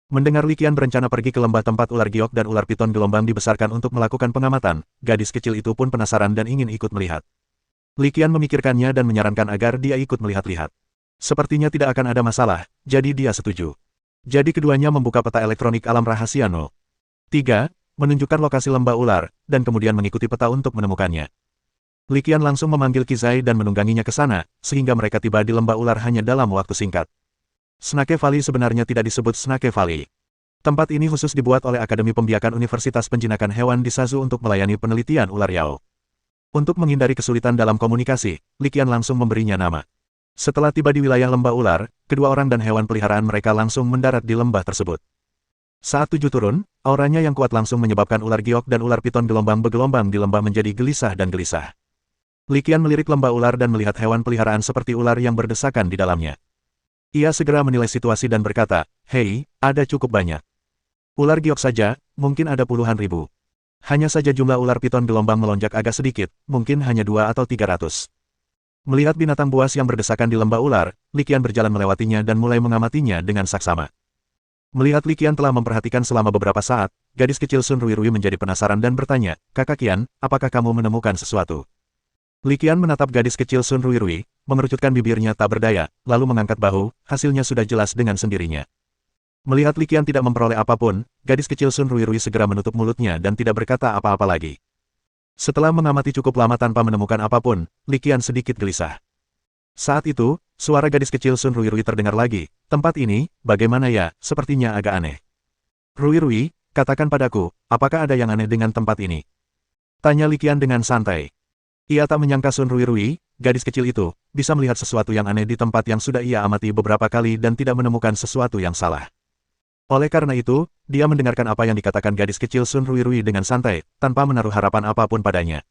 Mendengar Liqian berencana pergi ke lembah tempat ular giok dan ular piton gelombang dibesarkan untuk melakukan pengamatan, gadis kecil itu pun penasaran dan ingin ikut melihat. Liqian memikirkannya dan menyarankan agar dia ikut melihat-lihat. Sepertinya tidak akan ada masalah, jadi dia setuju. Jadi keduanya membuka peta elektronik alam rahasia No. 3, menunjukkan lokasi lembah ular, dan kemudian mengikuti peta untuk menemukannya. Liqian langsung memanggil Qizai dan menungganginya ke sana, sehingga mereka tiba di lembah ular hanya dalam waktu singkat. Snake Valley sebenarnya tidak disebut Snake Valley. Tempat ini khusus dibuat oleh Akademi Pembiakan Universitas Penjinakan Hewan di Sazu untuk melayani penelitian ular Yao. Untuk menghindari kesulitan dalam komunikasi, Liqian langsung memberinya nama. Setelah tiba di wilayah lembah ular, kedua orang dan hewan peliharaan mereka langsung mendarat di lembah tersebut. Saat tujuh turun, auranya yang kuat langsung menyebabkan ular giok dan ular piton gelombang bergelombang di lembah menjadi gelisah dan gelisah. Liqian melirik lembah ular dan melihat hewan peliharaan seperti ular yang berdesakan di dalamnya. Ia segera menilai situasi dan berkata, "Hei, ada cukup banyak. Ular giok saja, mungkin ada puluhan ribu. Hanya saja jumlah ular piton gelombang melonjak agak sedikit, mungkin hanya 2 atau 300. Melihat binatang buas yang berdesakan di lembah ular, Liqian berjalan melewatinya dan mulai mengamatinya dengan saksama. Melihat Liqian telah memperhatikan selama beberapa saat, gadis kecil Sun Ruirui menjadi penasaran dan bertanya, "Kakak Qian, apakah kamu menemukan sesuatu?" Liqian menatap gadis kecil Sun Ruirui, mengerucutkan bibirnya tak berdaya, lalu mengangkat bahu, hasilnya sudah jelas dengan sendirinya. Melihat Liqian tidak memperoleh apapun, gadis kecil Sun Ruirui segera menutup mulutnya dan tidak berkata apa-apa lagi. Setelah mengamati cukup lama tanpa menemukan apapun, Liqian sedikit gelisah. Saat itu, suara gadis kecil Sun Ruirui terdengar lagi, "Tempat ini, bagaimana ya, sepertinya agak aneh." "Ruirui, katakan padaku, apakah ada yang aneh dengan tempat ini?" Tanya Liqian dengan santai. Ia tak menyangka Sun Ruirui, gadis kecil itu, bisa melihat sesuatu yang aneh di tempat yang sudah ia amati beberapa kali dan tidak menemukan sesuatu yang salah. Oleh karena itu, dia mendengarkan apa yang dikatakan gadis kecil Sun Ruirui dengan santai, tanpa menaruh harapan apapun padanya.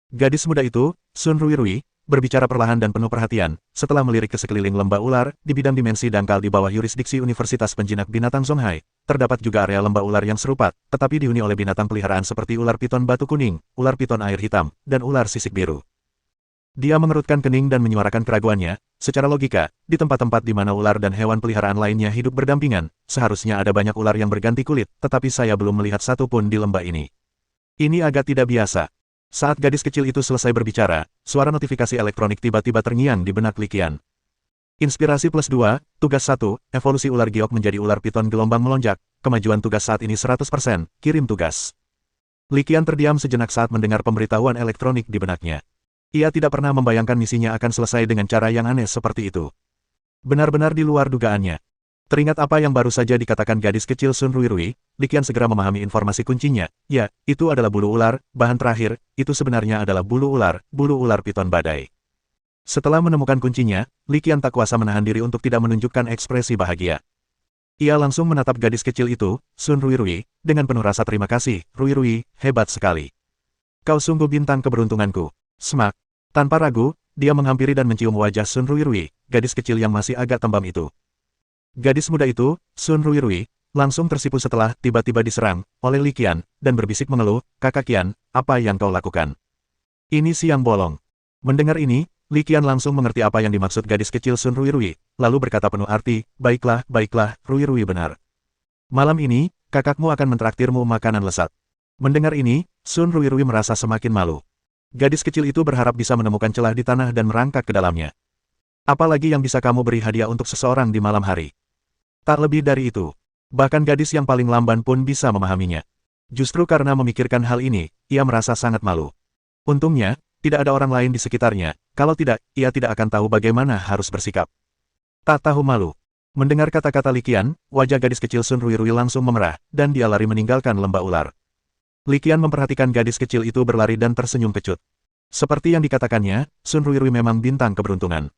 Gadis muda itu, Sun Ruirui, berbicara perlahan dan penuh perhatian, setelah melirik ke sekeliling lembah ular, di bidang dimensi dangkal di bawah yurisdiksi Universitas Penjinak Binatang Zonghai, terdapat juga area lembah ular yang serupa, tetapi dihuni oleh binatang peliharaan seperti ular piton batu kuning, ular piton air hitam, dan ular sisik biru. Dia mengerutkan kening dan menyuarakan keraguannya, secara logika, di tempat-tempat di mana ular dan hewan peliharaan lainnya hidup berdampingan, seharusnya ada banyak ular yang berganti kulit, tetapi saya belum melihat satu pun di lembah ini. Ini agak tidak biasa. Saat gadis kecil itu selesai berbicara, suara notifikasi elektronik tiba-tiba terngiang di benak Liqian. Inspirasi plus 2, tugas 1, evolusi ular giok menjadi ular piton gelombang melonjak, kemajuan tugas saat ini 100%, kirim tugas. Li Qian terdiam sejenak saat mendengar pemberitahuan elektronik di benaknya. Ia tidak pernah membayangkan misinya akan selesai dengan cara yang aneh seperti itu. Benar-benar di luar dugaannya. Teringat apa yang baru saja dikatakan gadis kecil Sun Ruirui, Li Qian segera memahami informasi kuncinya. Ya, itu adalah bulu ular, bahan terakhir, itu sebenarnya adalah bulu ular piton badai. Setelah menemukan kuncinya, Li Qian tak kuasa menahan diri untuk tidak menunjukkan ekspresi bahagia. Ia langsung menatap gadis kecil itu, Sun Ruirui, dengan penuh rasa terima kasih. Ruirui, hebat sekali. Kau sungguh bintang keberuntunganku. Semak. Tanpa ragu, dia menghampiri dan mencium wajah Sun Ruirui, gadis kecil yang masih agak tembam itu. Gadis muda itu, Sun Ruirui, langsung tersipu setelah tiba-tiba diserang oleh Li Qian, dan berbisik mengeluh, Kakak Qian, apa yang kau lakukan? Ini siang bolong. Mendengar ini, Li Qian langsung mengerti apa yang dimaksud gadis kecil Sun Ruirui, lalu berkata penuh arti, baiklah, Ruirui benar. Malam ini, kakakmu akan mentraktirmu makanan lezat. Mendengar ini, Sun Ruirui merasa semakin malu. Gadis kecil itu berharap bisa menemukan celah di tanah dan merangkak ke dalamnya. Apalagi yang bisa kamu beri hadiah untuk seseorang di malam hari? Tak lebih dari itu. Bahkan gadis yang paling lamban pun bisa memahaminya. Justru karena memikirkan hal ini, ia merasa sangat malu. Untungnya, tidak ada orang lain di sekitarnya, kalau tidak, ia tidak akan tahu bagaimana harus bersikap. Tak tahu malu. Mendengar kata-kata Li Qian, wajah gadis kecil Sun Ruirui langsung memerah, dan dia lari meninggalkan lembah ular. Li Qian memperhatikan gadis kecil itu berlari dan tersenyum kecut. Seperti yang dikatakannya, Sun Ruirui memang bintang keberuntungan.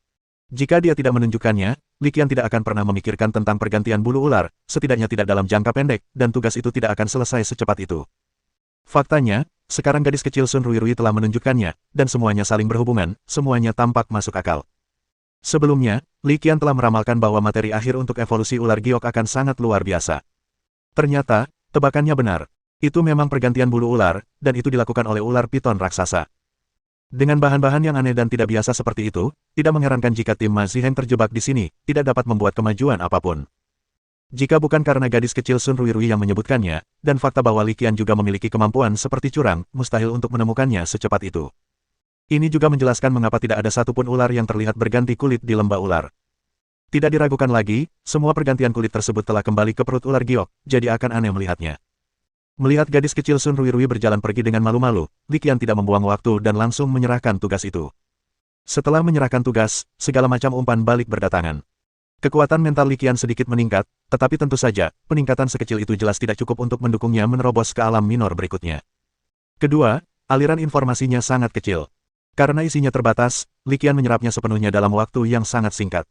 Jika dia tidak menunjukkannya, Li Qian tidak akan pernah memikirkan tentang pergantian bulu ular, setidaknya tidak dalam jangka pendek, dan tugas itu tidak akan selesai secepat itu. Faktanya, sekarang gadis kecil Sun Ruirui telah menunjukkannya, dan semuanya saling berhubungan, semuanya tampak masuk akal. Sebelumnya, Li Qian telah meramalkan bahwa materi akhir untuk evolusi ular giok akan sangat luar biasa. Ternyata, tebakannya benar. Itu memang pergantian bulu ular, dan itu dilakukan oleh ular piton raksasa. Dengan bahan-bahan yang aneh dan tidak biasa seperti itu, tidak mengherankan jika tim Ma Ziheng terjebak di sini, tidak dapat membuat kemajuan apapun. Jika bukan karena gadis kecil Sun Ruirui yang menyebutkannya, dan fakta bahwa Li Qian juga memiliki kemampuan seperti curang, mustahil untuk menemukannya secepat itu. Ini juga menjelaskan mengapa tidak ada satupun ular yang terlihat berganti kulit di lembah ular. Tidak diragukan lagi, semua pergantian kulit tersebut telah kembali ke perut ular giok, jadi akan aneh melihatnya. Melihat gadis kecil Sun Ruirui berjalan pergi dengan malu-malu, Li Qian tidak membuang waktu dan langsung menyerahkan tugas itu. Setelah menyerahkan tugas, segala macam umpan balik berdatangan. Kekuatan mental Li Qian sedikit meningkat, tetapi tentu saja, peningkatan sekecil itu jelas tidak cukup untuk mendukungnya menerobos ke alam minor berikutnya. Kedua, aliran informasinya sangat kecil. Karena isinya terbatas, Li Qian menyerapnya sepenuhnya dalam waktu yang sangat singkat.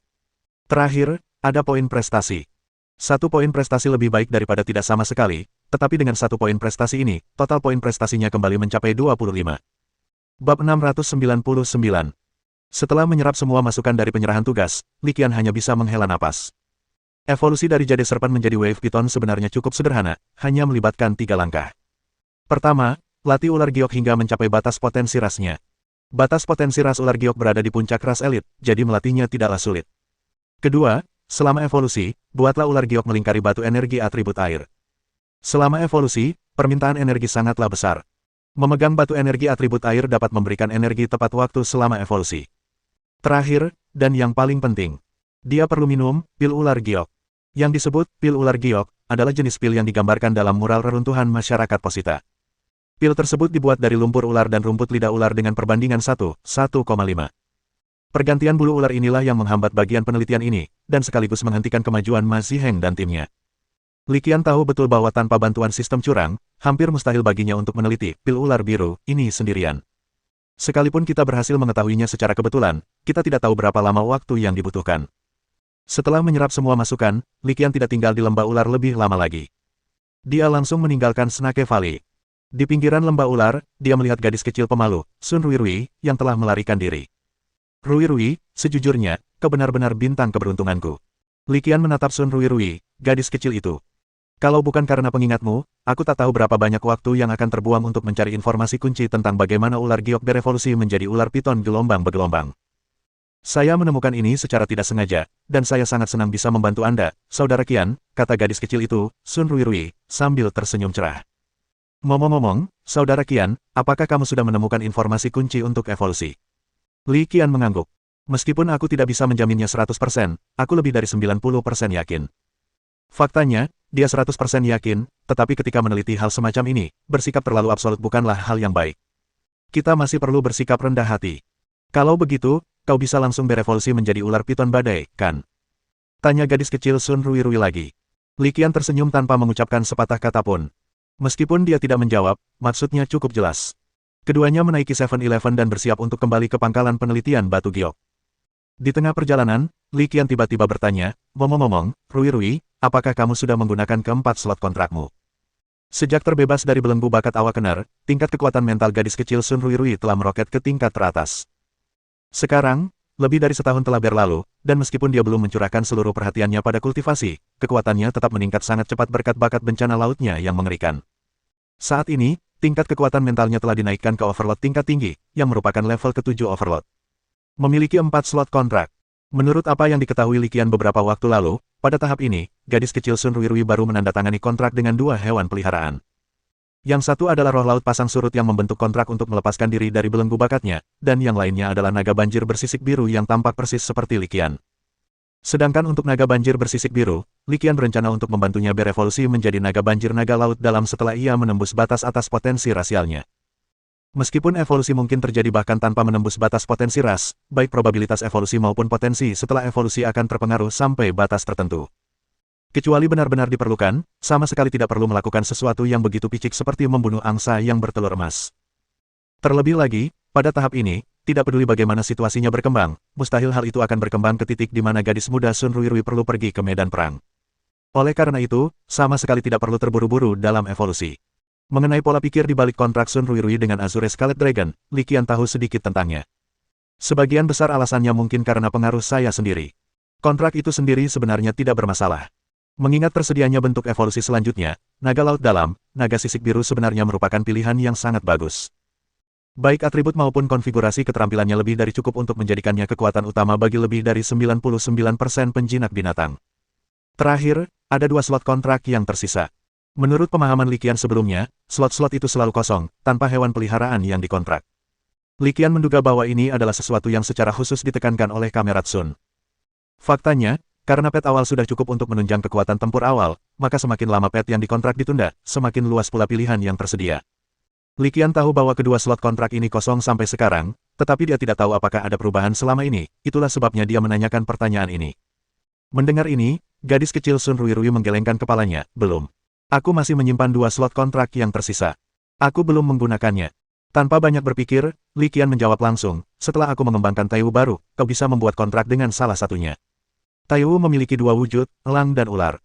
Terakhir, ada poin prestasi. 1 poin prestasi lebih baik daripada tidak sama sekali, tetapi dengan 1 poin prestasi ini, total poin prestasinya kembali mencapai 25. Bab 699. Setelah menyerap semua masukan dari penyerahan tugas, Li Qian hanya bisa menghela napas. Evolusi dari Jade Serpent menjadi Wave Piton sebenarnya cukup sederhana, hanya melibatkan 3 langkah. Pertama, latih ular giok hingga mencapai batas potensi rasnya. Batas potensi ras ular giok berada di puncak ras elit, jadi melatihnya tidaklah sulit. Kedua, selama evolusi, buatlah ular giok melingkari batu energi atribut air. Selama evolusi, permintaan energi sangatlah besar. Memegang batu energi atribut air dapat memberikan energi tepat waktu selama evolusi. Terakhir, dan yang paling penting, dia perlu minum pil ular giok. Yang disebut pil ular giok adalah jenis pil yang digambarkan dalam mural reruntuhan masyarakat Posita. Pil tersebut dibuat dari lumpur ular dan rumput lidah ular dengan perbandingan 1:1,5. Pergantian bulu ular inilah yang menghambat bagian penelitian ini, dan sekaligus menghentikan kemajuan Ma Ziheng dan timnya. Li Qian tahu betul bahwa tanpa bantuan sistem curang, hampir mustahil baginya untuk meneliti pil ular biru ini sendirian. Sekalipun kita berhasil mengetahuinya secara kebetulan, kita tidak tahu berapa lama waktu yang dibutuhkan. Setelah menyerap semua masukan, Li Qian tidak tinggal di lembah ular lebih lama lagi. Dia langsung meninggalkan Snake Valley. Di pinggiran lembah ular, dia melihat gadis kecil pemalu, Sun Ruirui, yang telah melarikan diri. Ruirui, sejujurnya, kau benar-benar bintang keberuntunganku. Li Qian menatap Sun Ruirui, gadis kecil itu. Kalau bukan karena pengingatmu, aku tak tahu berapa banyak waktu yang akan terbuang untuk mencari informasi kunci tentang bagaimana ular giok berevolusi menjadi ular piton gelombang bergelombang. Saya menemukan ini secara tidak sengaja, dan saya sangat senang bisa membantu Anda, Saudara Qian, kata gadis kecil itu, Sun Ruirui, sambil tersenyum cerah. Ngomong-ngomong, Saudara Qian, apakah kamu sudah menemukan informasi kunci untuk evolusi? Li Qian mengangguk. Meskipun aku tidak bisa menjaminnya 100%, aku lebih dari 90% yakin. Faktanya, dia 100% yakin, tetapi ketika meneliti hal semacam ini, bersikap terlalu absolut bukanlah hal yang baik. Kita masih perlu bersikap rendah hati. Kalau begitu, kau bisa langsung berevolusi menjadi ular piton badai, kan? Tanya gadis kecil Sun Ruirui lagi. Li Qian tersenyum tanpa mengucapkan sepatah kata pun. Meskipun dia tidak menjawab, maksudnya cukup jelas. Keduanya menaiki 7-Eleven dan bersiap untuk kembali ke pangkalan penelitian batu giok. Di tengah perjalanan, Li Qian tiba-tiba bertanya, "Ngomong-ngomong, Ruirui, apakah kamu sudah menggunakan keempat slot kontrakmu?" Sejak terbebas dari belenggu bakat Awakener, tingkat kekuatan mental gadis kecil Sun Ruirui telah meroket ke tingkat teratas. Sekarang, lebih dari setahun telah berlalu, dan meskipun dia belum mencurahkan seluruh perhatiannya pada kultivasi, kekuatannya tetap meningkat sangat cepat berkat bakat bencana lautnya yang mengerikan. Saat ini, tingkat kekuatan mentalnya telah dinaikkan ke Overlord tingkat tinggi, yang merupakan level ke-7 Overlord. Memiliki 4 slot kontrak. Menurut apa yang diketahui Li Qian beberapa waktu lalu, pada tahap ini, gadis kecil Sun Ruirui baru menandatangani kontrak dengan 2 hewan peliharaan. Yang satu adalah roh laut pasang surut yang membentuk kontrak untuk melepaskan diri dari belenggu bakatnya, dan yang lainnya adalah naga banjir bersisik biru yang tampak persis seperti Li Qian. Sedangkan untuk naga banjir bersisik biru, Li Qian berencana untuk membantunya berevolusi menjadi naga banjir naga laut dalam setelah ia menembus batas atas potensi rasialnya. Meskipun evolusi mungkin terjadi bahkan tanpa menembus batas potensi ras, baik probabilitas evolusi maupun potensi setelah evolusi akan terpengaruh sampai batas tertentu. Kecuali benar-benar diperlukan, sama sekali tidak perlu melakukan sesuatu yang begitu picik seperti membunuh angsa yang bertelur emas. Terlebih lagi, pada tahap ini, tidak peduli bagaimana situasinya berkembang, mustahil hal itu akan berkembang ke titik di mana gadis muda Sun Ruirui perlu pergi ke medan perang. Oleh karena itu, sama sekali tidak perlu terburu-buru dalam evolusi. Mengenai pola pikir di balik kontrak Sun Ruirui dengan Azure Scarlet Dragon, Li Qian tahu sedikit tentangnya. Sebagian besar alasannya mungkin karena pengaruh saya sendiri. Kontrak itu sendiri sebenarnya tidak bermasalah. Mengingat tersedianya bentuk evolusi selanjutnya, naga laut dalam, naga sisik biru sebenarnya merupakan pilihan yang sangat bagus. Baik atribut maupun konfigurasi keterampilannya lebih dari cukup untuk menjadikannya kekuatan utama bagi lebih dari 99% penjinak binatang. Terakhir, ada 2 slot kontrak yang tersisa. Menurut pemahaman Li Qian sebelumnya, slot-slot itu selalu kosong, tanpa hewan peliharaan yang dikontrak. Li Qian menduga bahwa ini adalah sesuatu yang secara khusus ditekankan oleh Kamerat Sun. Faktanya, karena pet awal sudah cukup untuk menunjang kekuatan tempur awal, maka semakin lama pet yang dikontrak ditunda, semakin luas pula pilihan yang tersedia. Li Qian tahu bahwa kedua slot kontrak ini kosong sampai sekarang, tetapi dia tidak tahu apakah ada perubahan selama ini, itulah sebabnya dia menanyakan pertanyaan ini. Mendengar ini, gadis kecil Sun Ruirui menggelengkan kepalanya, "Belum. Aku masih menyimpan 2 slot kontrak yang tersisa. Aku belum menggunakannya." Tanpa banyak berpikir, Li Qian menjawab langsung, "Setelah aku mengembangkan Taiwu baru, kau bisa membuat kontrak dengan salah satunya." Taiwu memiliki 2 wujud, elang dan ular.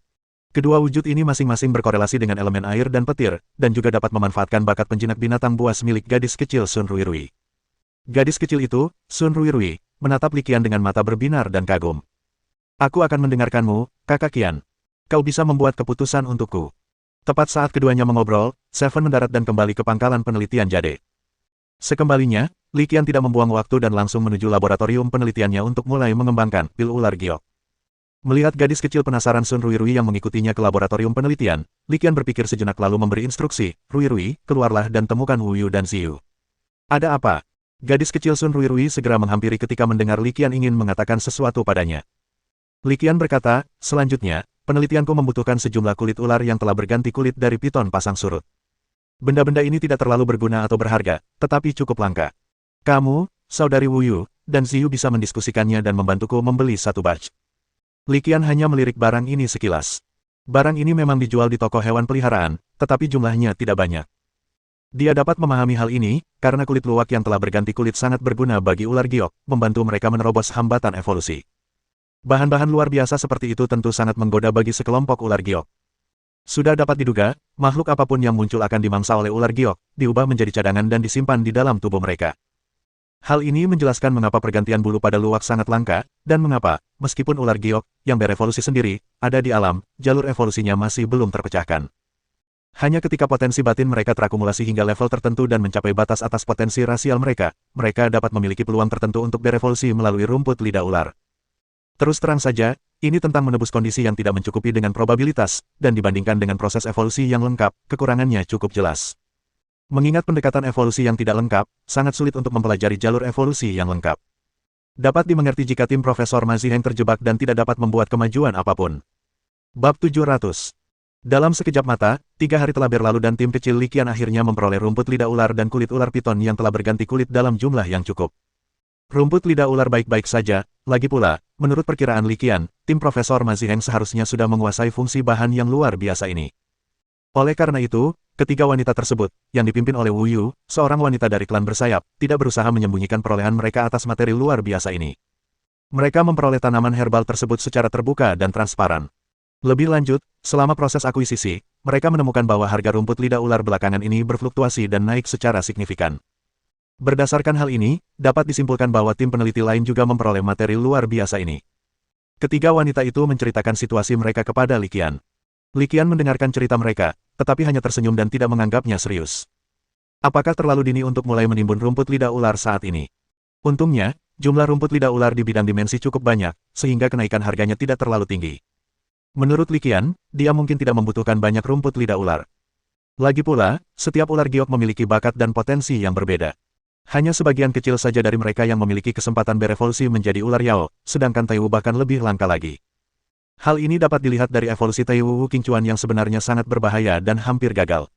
Kedua wujud ini masing-masing berkorelasi dengan elemen air dan petir, dan juga dapat memanfaatkan bakat penjinak binatang buas milik gadis kecil Sun Ruirui. Gadis kecil itu, Sun Ruirui, menatap Li Qian dengan mata berbinar dan kagum. "Aku akan mendengarkanmu, Kakak Qian. Kau bisa membuat keputusan untukku." Tepat saat keduanya mengobrol, Seven mendarat dan kembali ke pangkalan penelitian Jade. Sekembalinya, Li Qian tidak membuang waktu dan langsung menuju laboratorium penelitiannya untuk mulai mengembangkan pil ular giok. Melihat gadis kecil penasaran Sun Ruirui yang mengikutinya ke laboratorium penelitian, Li Qian berpikir sejenak lalu memberi instruksi, "Ruirui, keluarlah dan temukan Wu Yu dan Xiu." "Ada apa?" Gadis kecil Sun Ruirui segera menghampiri ketika mendengar Li Qian ingin mengatakan sesuatu padanya. Li Qian berkata, "Selanjutnya, penelitianku membutuhkan sejumlah kulit ular yang telah berganti kulit dari piton pasang surut. Benda-benda ini tidak terlalu berguna atau berharga, tetapi cukup langka. Kamu, saudari Wu Yu, dan Xiu bisa mendiskusikannya dan membantuku membeli satu batch." Li Qian hanya melirik barang ini sekilas. Barang ini memang dijual di toko hewan peliharaan, tetapi jumlahnya tidak banyak. Dia dapat memahami hal ini, karena kulit luwak yang telah berganti kulit sangat berguna bagi ular giok, membantu mereka menerobos hambatan evolusi. Bahan-bahan luar biasa seperti itu tentu sangat menggoda bagi sekelompok ular giok. Sudah dapat diduga, makhluk apapun yang muncul akan dimangsa oleh ular giok, diubah menjadi cadangan dan disimpan di dalam tubuh mereka. Hal ini menjelaskan mengapa pergantian bulu pada luwak sangat langka, dan mengapa, meskipun ular giok, yang berevolusi sendiri, ada di alam, jalur evolusinya masih belum terpecahkan. Hanya ketika potensi batin mereka terakumulasi hingga level tertentu dan mencapai batas atas potensi rasial mereka, mereka dapat memiliki peluang tertentu untuk berevolusi melalui rumput lidah ular. Terus terang saja, ini tentang menebus kondisi yang tidak mencukupi dengan probabilitas, dan dibandingkan dengan proses evolusi yang lengkap, kekurangannya cukup jelas. Mengingat pendekatan evolusi yang tidak lengkap, sangat sulit untuk mempelajari jalur evolusi yang lengkap. Dapat dimengerti jika tim Profesor Ma Ziheng terjebak dan tidak dapat membuat kemajuan apapun. Bab 700. Dalam sekejap mata, 3 hari telah berlalu dan tim kecil Liqian akhirnya memperoleh rumput lidah ular dan kulit ular piton yang telah berganti kulit dalam jumlah yang cukup. Rumput lidah ular baik-baik saja, lagi pula, menurut perkiraan Liqian, tim Profesor Ma Ziheng seharusnya sudah menguasai fungsi bahan yang luar biasa ini. Oleh karena itu, ketiga wanita tersebut, yang dipimpin oleh Wu Yu, seorang wanita dari klan bersayap, tidak berusaha menyembunyikan perolehan mereka atas materi luar biasa ini. Mereka memperoleh tanaman herbal tersebut secara terbuka dan transparan. Lebih lanjut, selama proses akuisisi, mereka menemukan bahwa harga rumput lidah ular belakangan ini berfluktuasi dan naik secara signifikan. Berdasarkan hal ini, dapat disimpulkan bahwa tim peneliti lain juga memperoleh materi luar biasa ini. Ketiga wanita itu menceritakan situasi mereka kepada Liqian. Liqian mendengarkan cerita mereka, tetapi hanya tersenyum dan tidak menganggapnya serius. Apakah terlalu dini untuk mulai menimbun rumput lidah ular saat ini? Untungnya, jumlah rumput lidah ular di bidang dimensi cukup banyak, sehingga kenaikan harganya tidak terlalu tinggi. Menurut Liqian, dia mungkin tidak membutuhkan banyak rumput lidah ular. Lagi pula, setiap ular giok memiliki bakat dan potensi yang berbeda. Hanya sebagian kecil saja dari mereka yang memiliki kesempatan berevolusi menjadi ular Yao, sedangkan Taiwu bahkan lebih langka lagi. Hal ini dapat dilihat dari evolusi Taiwu Qingchuan yang sebenarnya sangat berbahaya dan hampir gagal.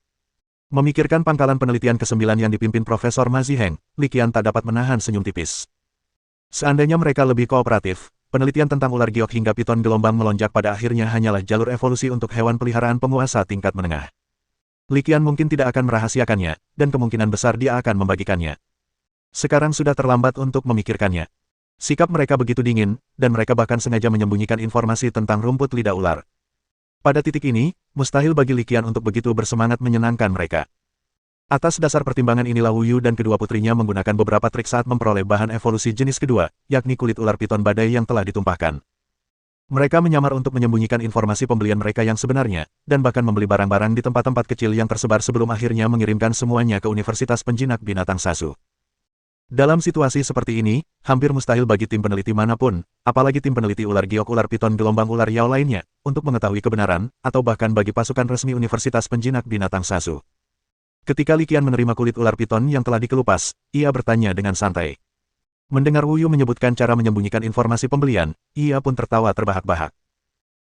Memikirkan pangkalan penelitian ke-9 yang dipimpin Profesor Ma Ziheng, Liqian tak dapat menahan senyum tipis. Seandainya mereka lebih kooperatif, penelitian tentang ular giok hingga piton gelombang melonjak pada akhirnya hanyalah jalur evolusi untuk hewan peliharaan penguasa tingkat menengah. Liqian mungkin tidak akan merahasiakannya, dan kemungkinan besar dia akan membagikannya. Sekarang sudah terlambat untuk memikirkannya. Sikap mereka begitu dingin, dan mereka bahkan sengaja menyembunyikan informasi tentang rumput lidah ular. Pada titik ini, mustahil bagi Liqian untuk begitu bersemangat menyenangkan mereka. Atas dasar pertimbangan inilah Wu Yu dan kedua putrinya menggunakan beberapa trik saat memperoleh bahan evolusi jenis kedua, yakni kulit ular piton badai yang telah ditumpahkan. Mereka menyamar untuk menyembunyikan informasi pembelian mereka yang sebenarnya, dan bahkan membeli barang-barang di tempat-tempat kecil yang tersebar sebelum akhirnya mengirimkan semuanya ke Universitas Penjinak Binatang Sasu. Dalam situasi seperti ini, hampir mustahil bagi tim peneliti manapun, apalagi tim peneliti ular giok ular piton gelombang ular Yao lainnya, untuk mengetahui kebenaran, atau bahkan bagi pasukan resmi Universitas Penjinak Binatang Sasu. Ketika Liqian menerima kulit ular piton yang telah dikelupas, ia bertanya dengan santai. Mendengar Wu Yu menyebutkan cara menyembunyikan informasi pembelian, ia pun tertawa terbahak-bahak.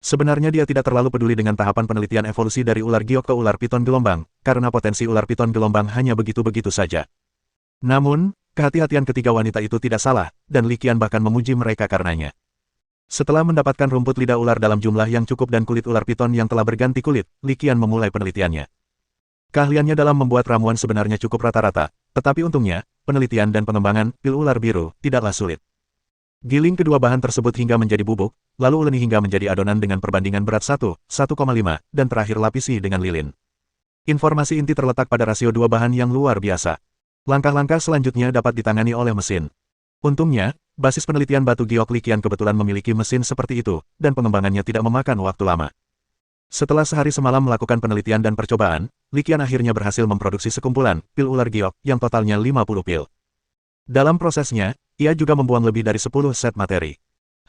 Sebenarnya dia tidak terlalu peduli dengan tahapan penelitian evolusi dari ular giok ke ular piton gelombang, karena potensi ular piton gelombang hanya begitu-begitu saja. Namun, kehati-hatian ketiga wanita itu tidak salah, dan Liqian bahkan memuji mereka karenanya. Setelah mendapatkan rumput lidah ular dalam jumlah yang cukup dan kulit ular piton yang telah berganti kulit, Liqian memulai penelitiannya. Keahliannya dalam membuat ramuan sebenarnya cukup rata-rata, tetapi untungnya, penelitian dan pengembangan pil ular biru tidaklah sulit. Giling kedua bahan tersebut hingga menjadi bubuk, lalu uleni hingga menjadi adonan dengan perbandingan berat 1:1,5, dan terakhir lapisi dengan lilin. Informasi inti terletak pada rasio dua bahan yang luar biasa. Langkah-langkah selanjutnya dapat ditangani oleh mesin. Untungnya, basis penelitian batu giok Liqian kebetulan memiliki mesin seperti itu, dan pengembangannya tidak memakan waktu lama. Setelah sehari semalam melakukan penelitian dan percobaan, Liqian akhirnya berhasil memproduksi sekumpulan pil ular giok yang totalnya 50 pil. Dalam prosesnya, ia juga membuang lebih dari 10 set materi.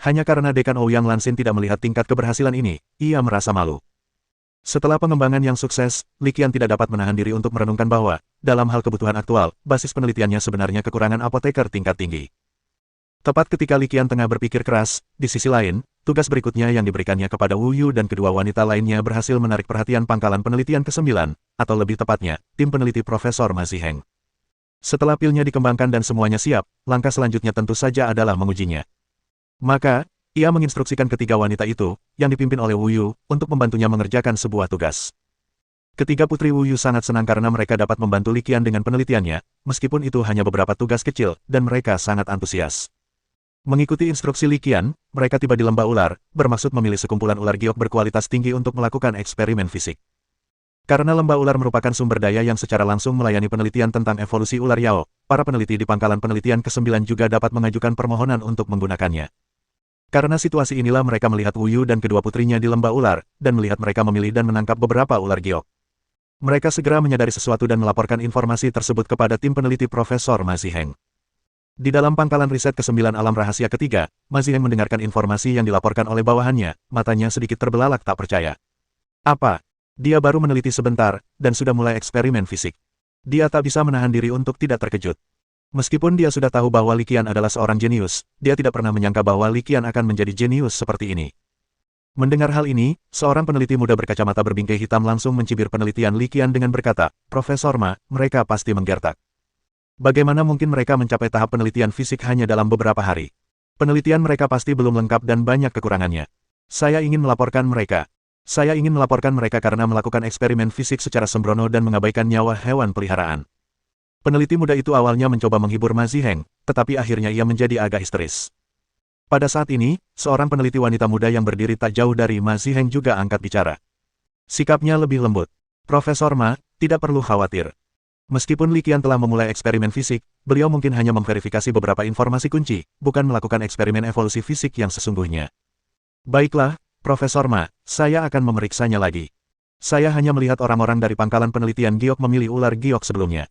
Hanya karena Dekan Ouyang Lansin tidak melihat tingkat keberhasilan ini, ia merasa malu. Setelah pengembangan yang sukses, Liqian tidak dapat menahan diri untuk merenungkan bahwa, dalam hal kebutuhan aktual, basis penelitiannya sebenarnya kekurangan apoteker tingkat tinggi. Tepat ketika Liqian tengah berpikir keras, di sisi lain, tugas berikutnya yang diberikannya kepada Wu Yu dan kedua wanita lainnya berhasil menarik perhatian pangkalan penelitian ke-9, atau lebih tepatnya, tim peneliti Profesor Ma Ziheng. Setelah pilnya dikembangkan dan semuanya siap, langkah selanjutnya tentu saja adalah mengujinya. Maka, ia menginstruksikan ketiga wanita itu, yang dipimpin oleh Wu Yu, untuk membantunya mengerjakan sebuah tugas. Ketiga putri Wu Yu sangat senang karena mereka dapat membantu Liqian dengan penelitiannya, meskipun itu hanya beberapa tugas kecil, dan mereka sangat antusias. Mengikuti instruksi Liqian, mereka tiba di lembah ular, bermaksud memilih sekumpulan ular giok berkualitas tinggi untuk melakukan eksperimen fisik. Karena lembah ular merupakan sumber daya yang secara langsung melayani penelitian tentang evolusi ular Yao, para peneliti di pangkalan penelitian ke-9 juga dapat mengajukan permohonan untuk menggunakannya. Karena situasi inilah mereka melihat Wu Yu dan kedua putrinya di lembah ular, dan melihat mereka memilih dan menangkap beberapa ular giok. Mereka segera menyadari sesuatu dan melaporkan informasi tersebut kepada tim peneliti Profesor Ma Ziheng. Di dalam pangkalan riset ke-9 alam rahasia ketiga, Ma Ziheng mendengarkan informasi yang dilaporkan oleh bawahannya, matanya sedikit terbelalak tak percaya. Apa? Dia baru meneliti sebentar, dan sudah mulai eksperimen fisik. Dia tak bisa menahan diri untuk tidak terkejut. Meskipun dia sudah tahu bahwa Li Qian adalah seorang jenius, dia tidak pernah menyangka bahwa Li Qian akan menjadi jenius seperti ini. Mendengar hal ini, seorang peneliti muda berkacamata berbingkai hitam langsung mencibir penelitian Li Qian dengan berkata, "Profesor Ma, mereka pasti menggertak. Bagaimana mungkin mereka mencapai tahap penelitian fisik hanya dalam beberapa hari? Penelitian mereka pasti belum lengkap dan banyak kekurangannya. Saya ingin melaporkan mereka. Saya ingin melaporkan mereka karena melakukan eksperimen fisik secara sembrono dan mengabaikan nyawa hewan peliharaan." Peneliti muda itu awalnya mencoba menghibur Ma Ziheng, tetapi akhirnya ia menjadi agak histeris. Pada saat ini, seorang peneliti wanita muda yang berdiri tak jauh dari Ma Ziheng juga angkat bicara. Sikapnya lebih lembut. "Profesor Ma, tidak perlu khawatir. Meskipun Li Qian telah memulai eksperimen fisik, beliau mungkin hanya memverifikasi beberapa informasi kunci, bukan melakukan eksperimen evolusi fisik yang sesungguhnya." "Baiklah, Profesor Ma, saya akan memeriksanya lagi. Saya hanya melihat orang-orang dari pangkalan penelitian giok memilih ular giok sebelumnya."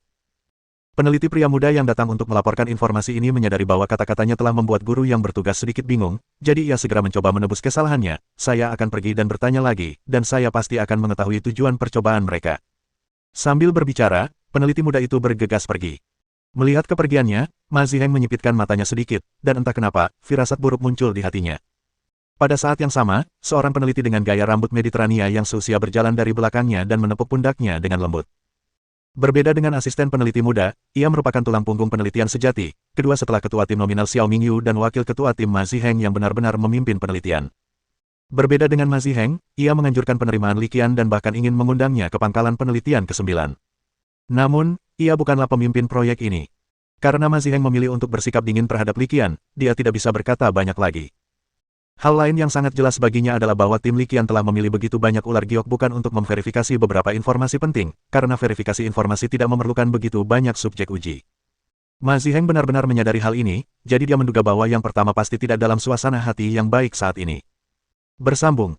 Peneliti pria muda yang datang untuk melaporkan informasi ini menyadari bahwa kata-katanya telah membuat guru yang bertugas sedikit bingung, jadi ia segera mencoba menebus kesalahannya. "Saya akan pergi dan bertanya lagi, dan saya pasti akan mengetahui tujuan percobaan mereka." Sambil berbicara, peneliti muda itu bergegas pergi. Melihat kepergiannya, Ma Ziheng menyipitkan matanya sedikit, dan entah kenapa, firasat buruk muncul di hatinya. Pada saat yang sama, seorang peneliti dengan gaya rambut Mediterania yang seusia berjalan dari belakangnya dan menepuk pundaknya dengan lembut. Berbeda dengan asisten peneliti muda, ia merupakan tulang punggung penelitian sejati, kedua setelah ketua tim nominal Xiao Mingyu dan wakil ketua tim Ma Ziheng yang benar-benar memimpin penelitian. Berbeda dengan Ma Ziheng, ia menganjurkan penerimaan Li Qian dan bahkan ingin mengundangnya ke pangkalan penelitian ke-9. Namun, ia bukanlah pemimpin proyek ini. Karena Ma Ziheng memilih untuk bersikap dingin terhadap Li Qian, dia tidak bisa berkata banyak lagi. Hal lain yang sangat jelas baginya adalah bahwa tim Li Qian telah memilih begitu banyak ular giok bukan untuk memverifikasi beberapa informasi penting, karena verifikasi informasi tidak memerlukan begitu banyak subjek uji. Ma Ziheng benar-benar menyadari hal ini, jadi dia menduga bahwa yang pertama pasti tidak dalam suasana hati yang baik saat ini. Bersambung.